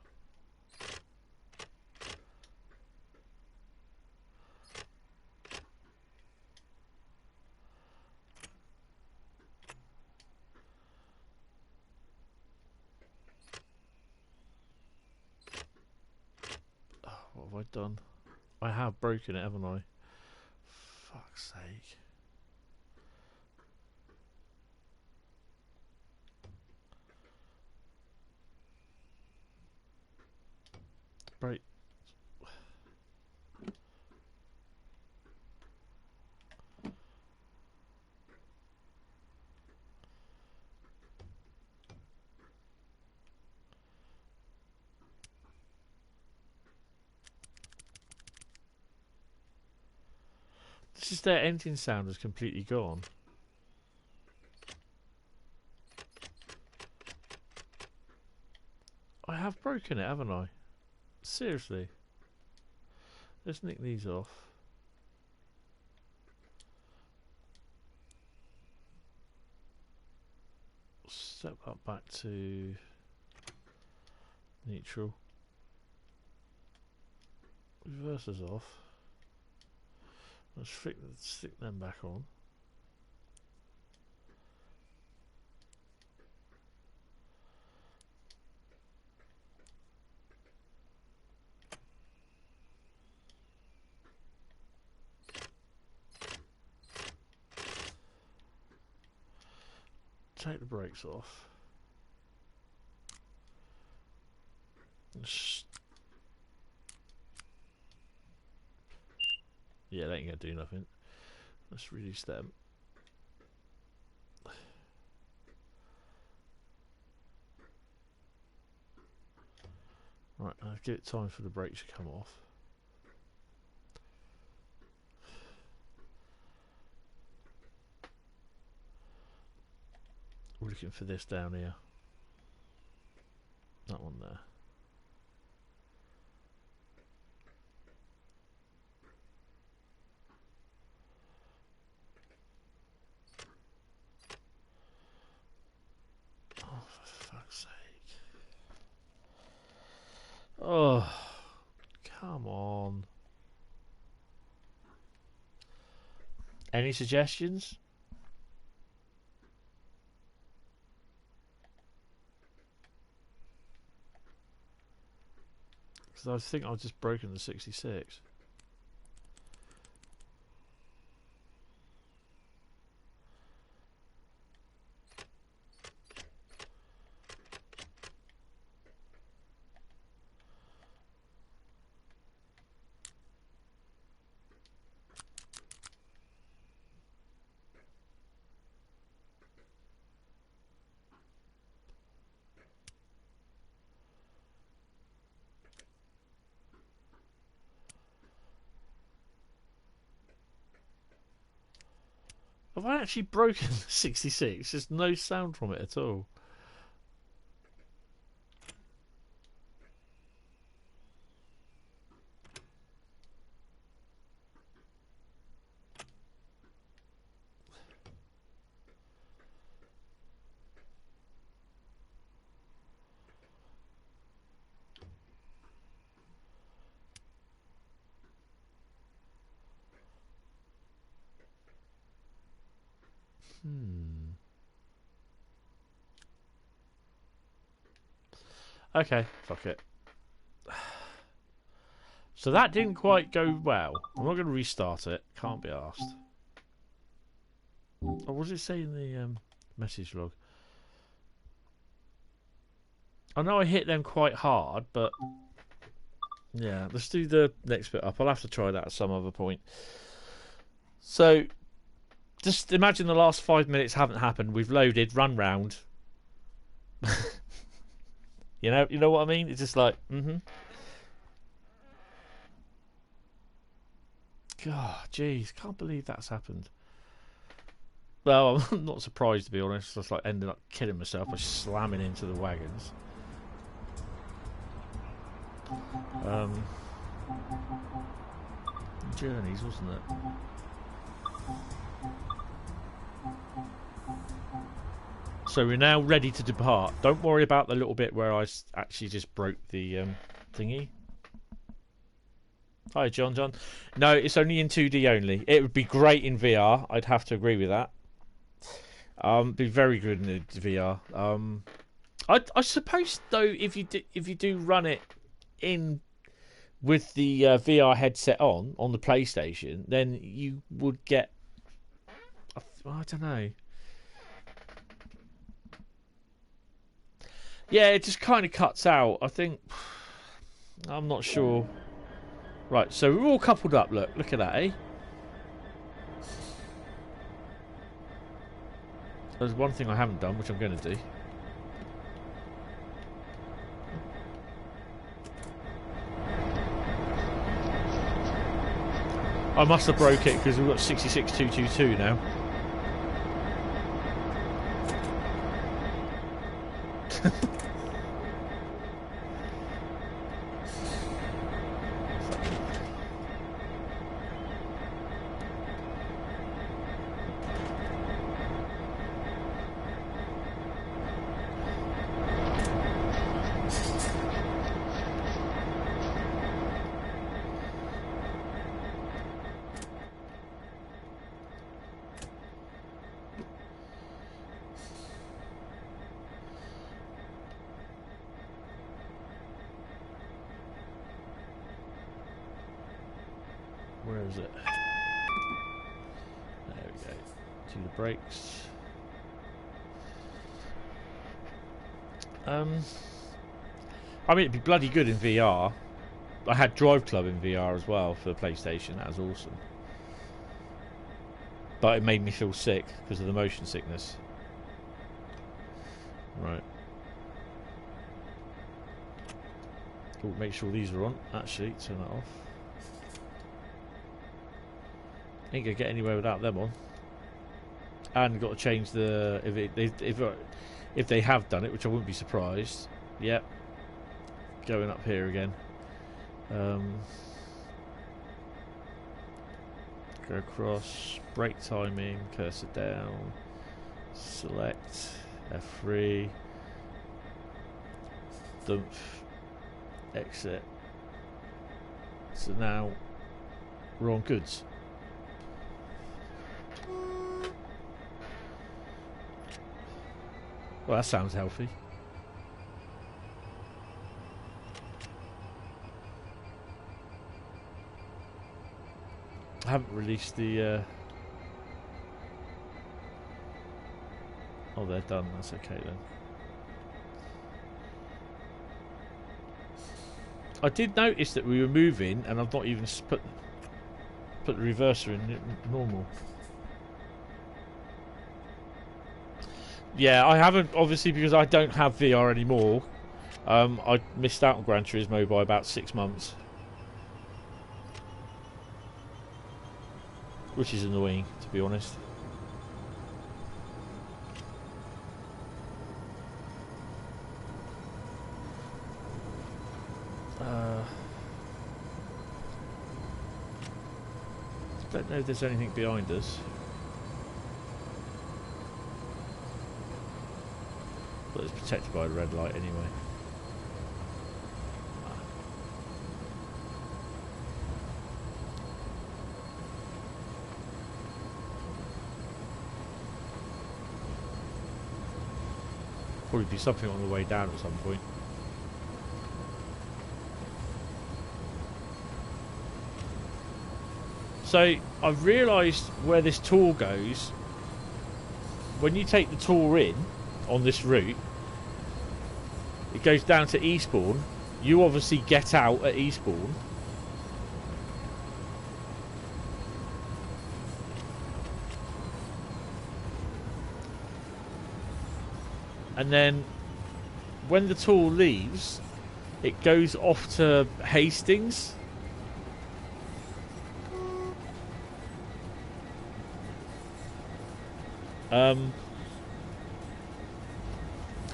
Oh, what have I done? I have broken it, haven't I? Fuck's sake. Break. This is their engine sound is completely gone. I have broken it, haven't I? Seriously. Let's nick these off. Set that back to neutral. Reversers off. Let's stick them back on. Take the brakes off. Yeah, that ain't gonna do nothing. Let's release them. Right, I'll give it time for the brakes to come off. We're looking for this down here. That one there. Oh, for fuck's sake. Oh, come on. Any suggestions? Because I think I've just broken the 66. Have I actually broken the 66? There's no sound from it at all. Okay, fuck it. So that didn't quite go well. I'm not going to restart it. Can't be asked. Oh, what does it say in the message log? I know I hit them quite hard, but yeah, let's do the next bit up. I'll have to try that at some other point. So, just imagine the last 5 minutes haven't happened. We've loaded, run round. You know what I mean? It's just like, God, jeez, can't believe that's happened. Well, I'm not surprised, to be honest. I was like ending up killing myself by slamming into the wagons. Journeys, wasn't it? So we're now ready to depart. Don't worry about the little bit where I actually just broke the thingy. Hi, John. No, it's only in 2D only. It would be great in VR. I'd have to agree with that. Be very good in the VR. I suppose though, if you do run it in with the VR headset on the PlayStation, then you would get. I don't know. Yeah, it just kind of cuts out. I think. I'm not sure. Right, so we're all coupled up. Look at that, eh? There's one thing I haven't done, which I'm going to do. I must have broke it because we've got 66222 now. Where is it? There we go. To the brakes. I mean, it'd be bloody good in VR. I had Drive Club in VR as well for the PlayStation. That was awesome. But it made me feel sick because of the motion sickness. Right. Oh, make sure these are on. Actually, turn that off. Ain't gonna get anywhere without them on. And got to change the if they have done it, which I wouldn't be surprised. Yep. Going up here again. Go across. Brake timing. Cursor down. Select. F3. Dump. Exit. So now we're on goods. Well, that sounds healthy. I haven't released the... Oh, they're done. That's okay then. I did notice that we were moving, and I've not even put the reverser in normal. Yeah, I haven't, obviously, because I don't have VR anymore. I missed out on Gran Turismo by about 6 months. Which is annoying, to be honest. Don't know if there's anything behind us. But it's protected by the red light anyway. Probably do something on the way down at some point. So I've realised where this tour goes. When you take the tour in on this route, it goes down to Eastbourne. You obviously get out at Eastbourne. And then when the tour leaves, it goes off to Hastings.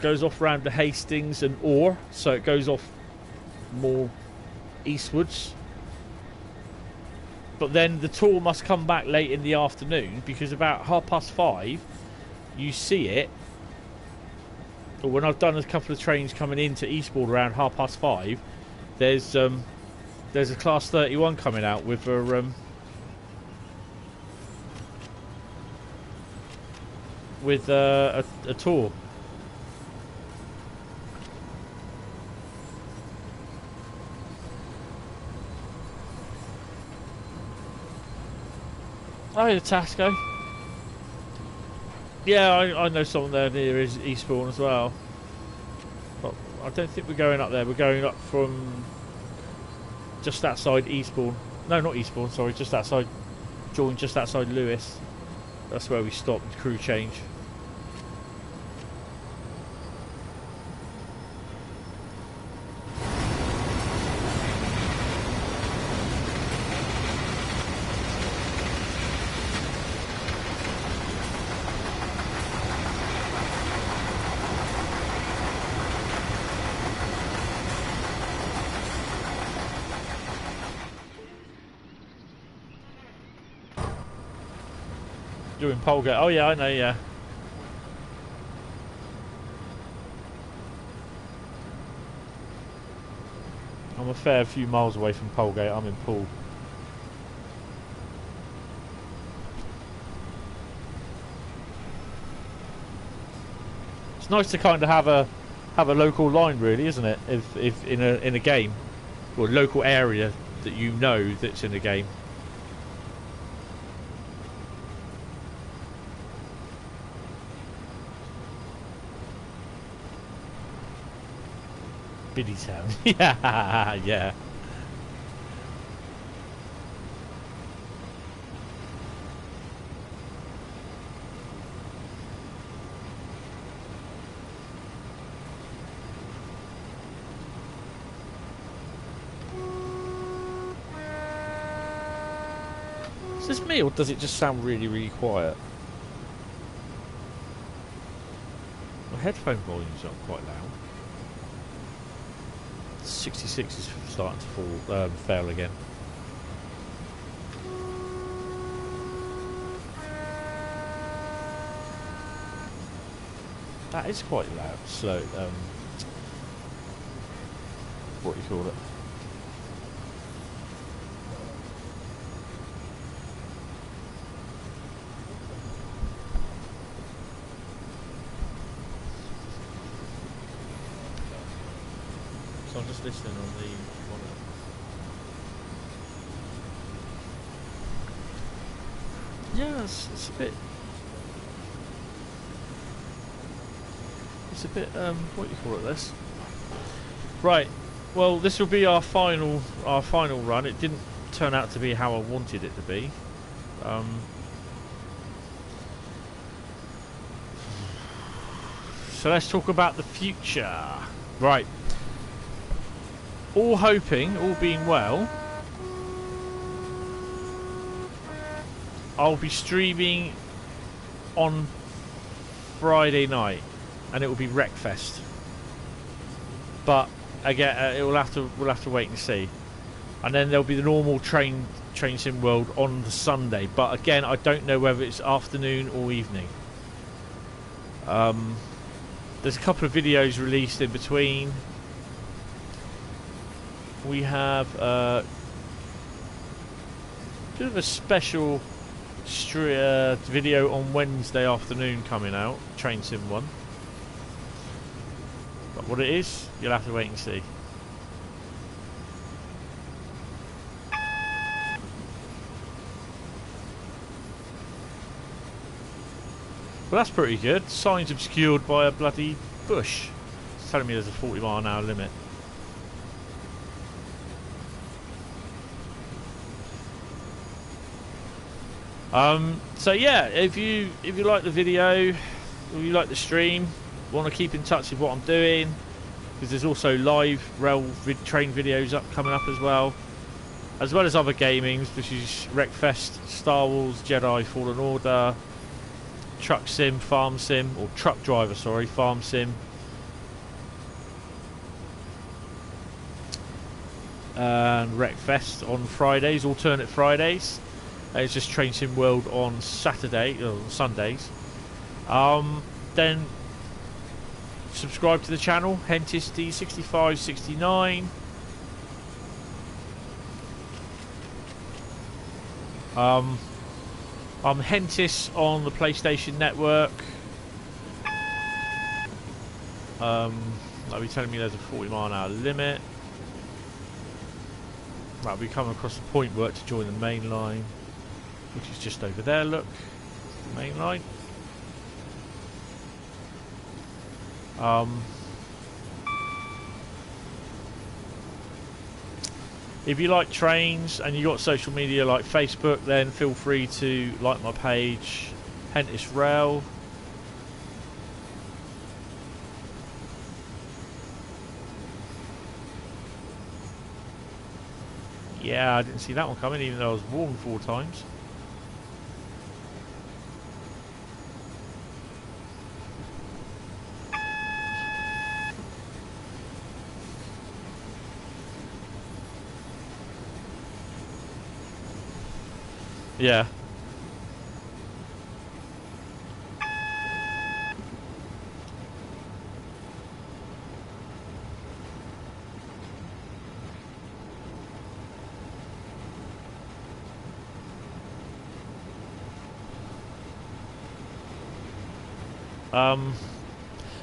Goes off round to Hastings and Orr, so it goes off more eastwards. But then the tour must come back late in the afternoon, because about 5:30 you see it. Or when I've done a couple of trains coming into Eastbourne around 5:30, there's a class 31 coming out with a tour. Oh, the Tasco. Yeah, I know someone there near Eastbourne as well. But I don't think we're going up there. We're going up from just outside Eastbourne. No, not Eastbourne, sorry. Just outside Lewis. That's where we stopped, crew change. You're in Polegate. Oh yeah, I know, yeah. I'm a fair few miles away from Polegate. I'm in Poole. It's nice to kind of have a local line, really, isn't it? If in a game, or a local area that you know that's in a game. Town. Yeah, yeah. Is this me, or does it just sound really, really quiet? My headphone volume's not quite loud. 66 is starting to fail again. That is quite loud. Slow. What do you call it? I'm just listening on the monitor. Yeah, it's a bit. It's a bit. What do you call it? This. Right. Well, this will be our final run. It didn't turn out to be how I wanted it to be. So let's talk about the future. Right. All hoping, all being well, I'll be streaming on Friday night, and it will be Wreckfest. But again, we'll have to wait and see. And then there'll be the normal train sim world on the Sunday. But again, I don't know whether it's afternoon or evening. There's a couple of videos released in between. We have a bit of a special video on Wednesday afternoon coming out, Train Sim 1. What it is, you'll have to wait and see. Well, that's pretty good. Signs obscured by a bloody bush. It's telling me there's a 40-mile-an-hour limit. So yeah, if you like the video, or you like the stream, want to keep in touch with what I'm doing, because there's also live train videos coming up as well as other gamings, which is Wreckfest, Star Wars Jedi Fallen Order, Truck Sim, Farm Sim, or Truck Driver, sorry, Farm Sim, and Wreckfest on Fridays, alternate Fridays. It's just Train Sim World on Sundays. Then subscribe to the channel, Hentisty6569. I'm Hentis on the PlayStation Network. They'll be telling me there's a 40-mile-an-hour limit. Right, we come across the point work to join the main line, which is just over there. Look, the main line. If you like trains and you got social media like Facebook, then feel free to like my page, Hentis Rail. Yeah, I didn't see that one coming, even though I was warned 4 times. Yeah.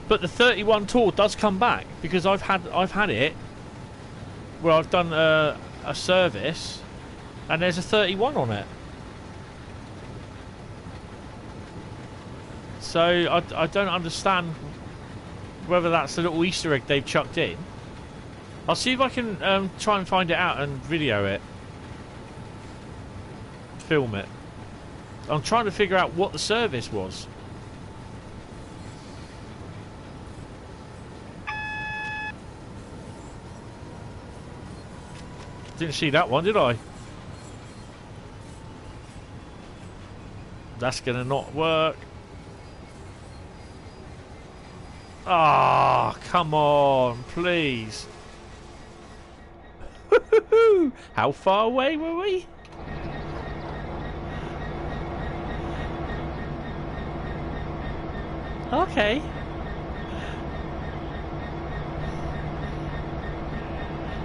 But the 31 tour does come back, because I've had it where I've done a service and there's a 31 on it. So I don't understand whether that's a little Easter egg they've chucked in. I'll see if I can try and find it out and video it, film it. I'm trying to figure out what the service was. Didn't see that one, did I? That's gonna not work. Ah, come on, please. How far away were we? Okay.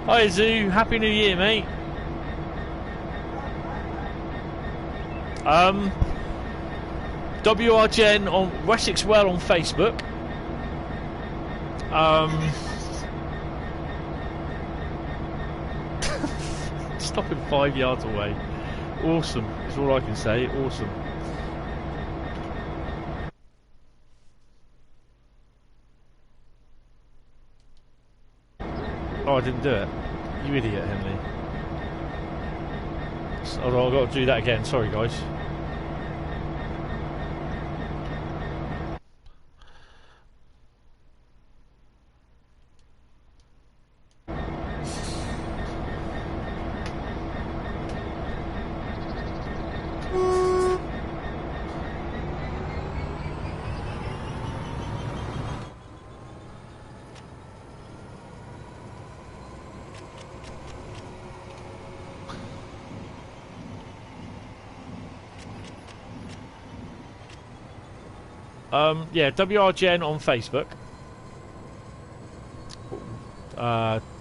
Hi Zoo, Happy New Year, mate. WRGen on Wessex Well on Facebook. Stopping 5 yards away. Awesome, is all I can say. Awesome. Oh, I didn't do it. You idiot, Henley. Oh, I've got to do that again. Sorry, guys. Yeah, WRGen on Facebook.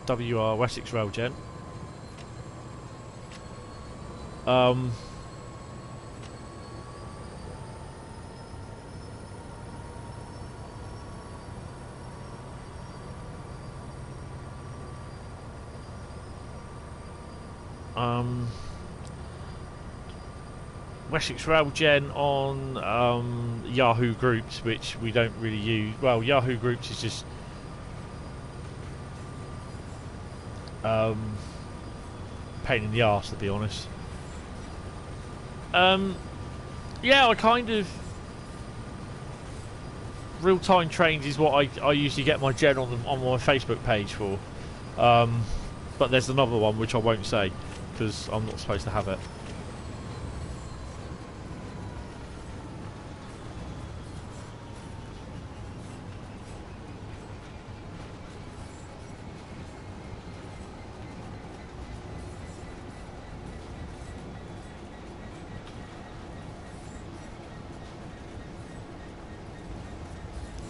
WR Wessex Rail Gen. Wessex Rail Gen on Yahoo Groups, which we don't really use. Well, Yahoo Groups is just pain in the arse, to be honest. Yeah, I kind of real-time trains is what I usually get my gen on my Facebook page for. But there's another one which I won't say because I'm not supposed to have it.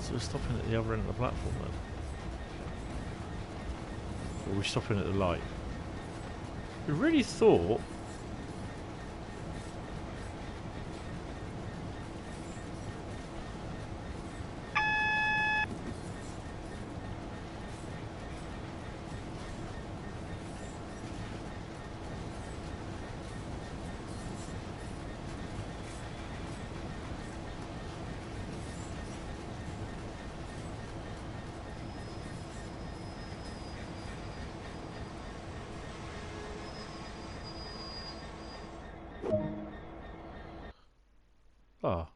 So we're stopping at the other end of the platform then? Or are we stopping at the light? We really thought... Oh.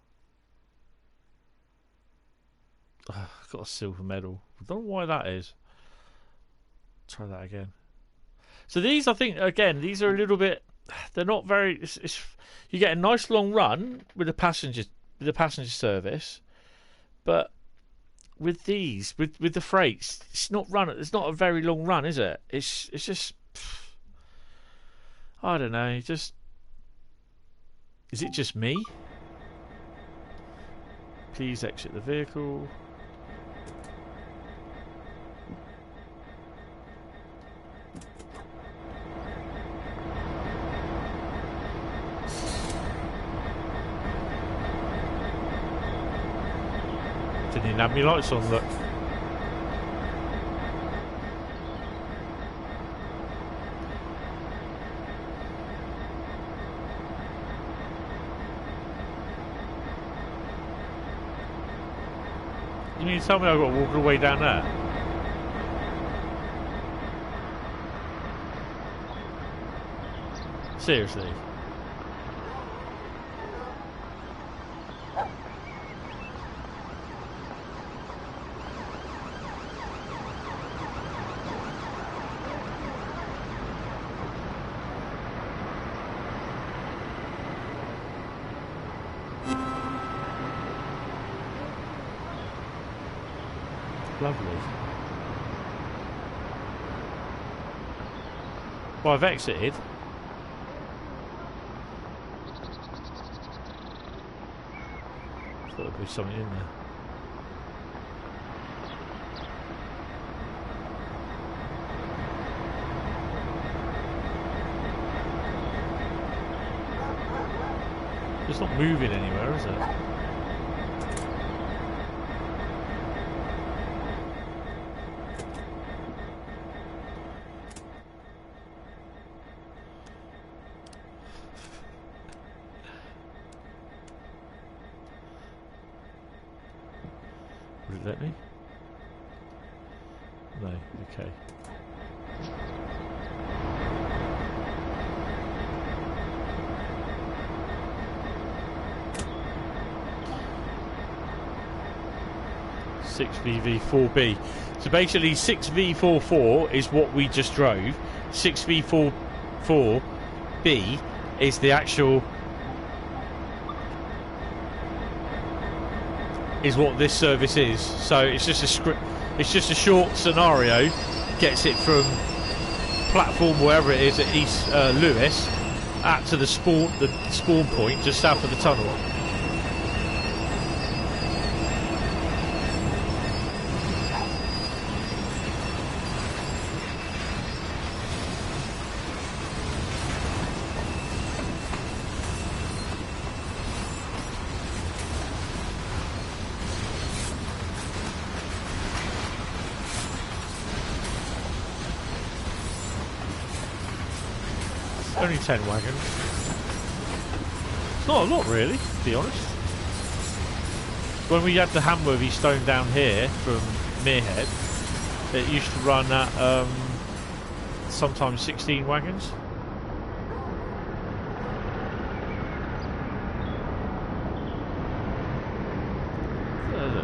Got a silver medal. I don't know why that is. Try that again. So these, I think, again, these are a little bit... They're not very... you get a nice long run with the passenger service, but with these, with the freights, it's not a very long run, is it? It's just... I don't know, just... Is it just me? Please exit the vehicle. Didn't even have me lights on, look. You mean to tell me I've got to walk all the way down there? Seriously? Lovely. Well, I've exited. Thought there'd be something in there. It's not moving anywhere, is it? Would it let me? No, okay. Six VV4B. So basically 6V44 is what we just drove. 6V44B is the actual... is what this service is. So it's just a script. It's just a short scenario. Gets it from platform wherever it is at East Lewis out to the spawn point just south of the tunnel. Only 10 wagons. It's not a lot, really, to be honest. When we had the Hamworthy stone down here from Merehead, it used to run at sometimes 16 wagons.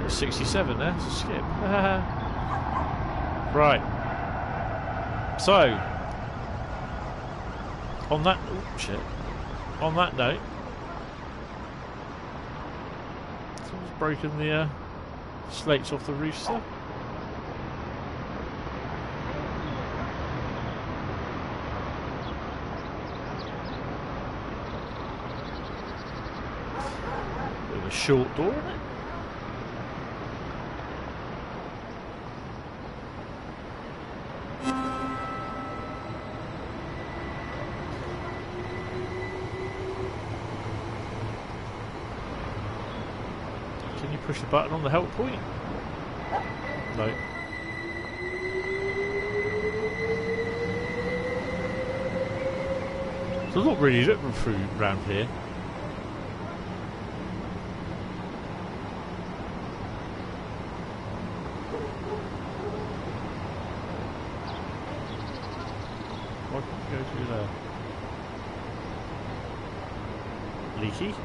67 there, so skip. Right. So, on that on that note, someone's broken the slates off the roofs there. Bit of a short door, isn't it? Push the button on the help point? No. So I'm not really looking through round here. Why can't you go through there? Leaky?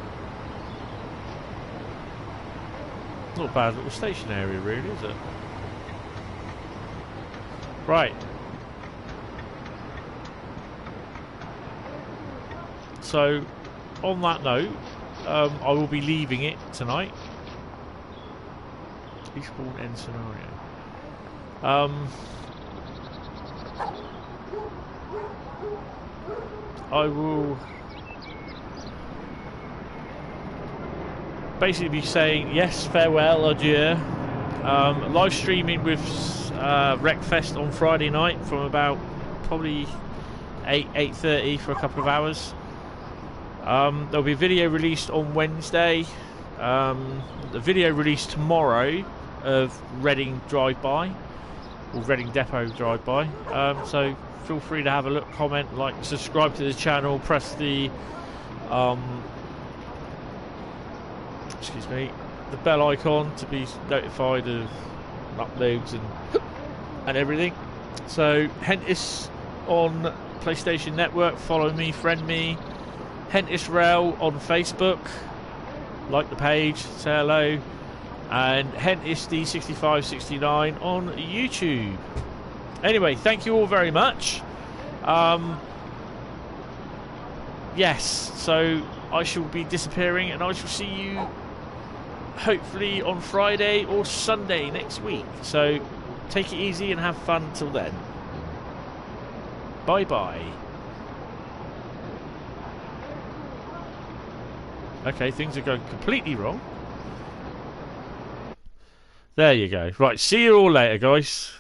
Not a bad little station area, really, is it? Right. So, on that note, I will be leaving it tonight. Eastbourne end scenario. I will basically be saying yes, farewell, adieu. Live streaming with Wreckfest on Friday night from about probably 8:30 for a couple of hours. There'll be a video released on Wednesday. The video released tomorrow of Reading drive-by, or Reading Depot drive-by. So feel free to have a look, comment, like, subscribe to the channel, press the excuse me, the bell icon to be notified of uploads and everything. So Hentis on PlayStation Network, follow me, friend me. Hentis Rail on Facebook, like the page, say hello. And Hentis D6569 on YouTube. Anyway, thank you all very much. Yes, so I shall be disappearing, and I shall see you hopefully on Friday or Sunday next week. So take it easy and have fun till then. Bye bye. Okay, things are going completely wrong. There you go. Right, see you all later, guys.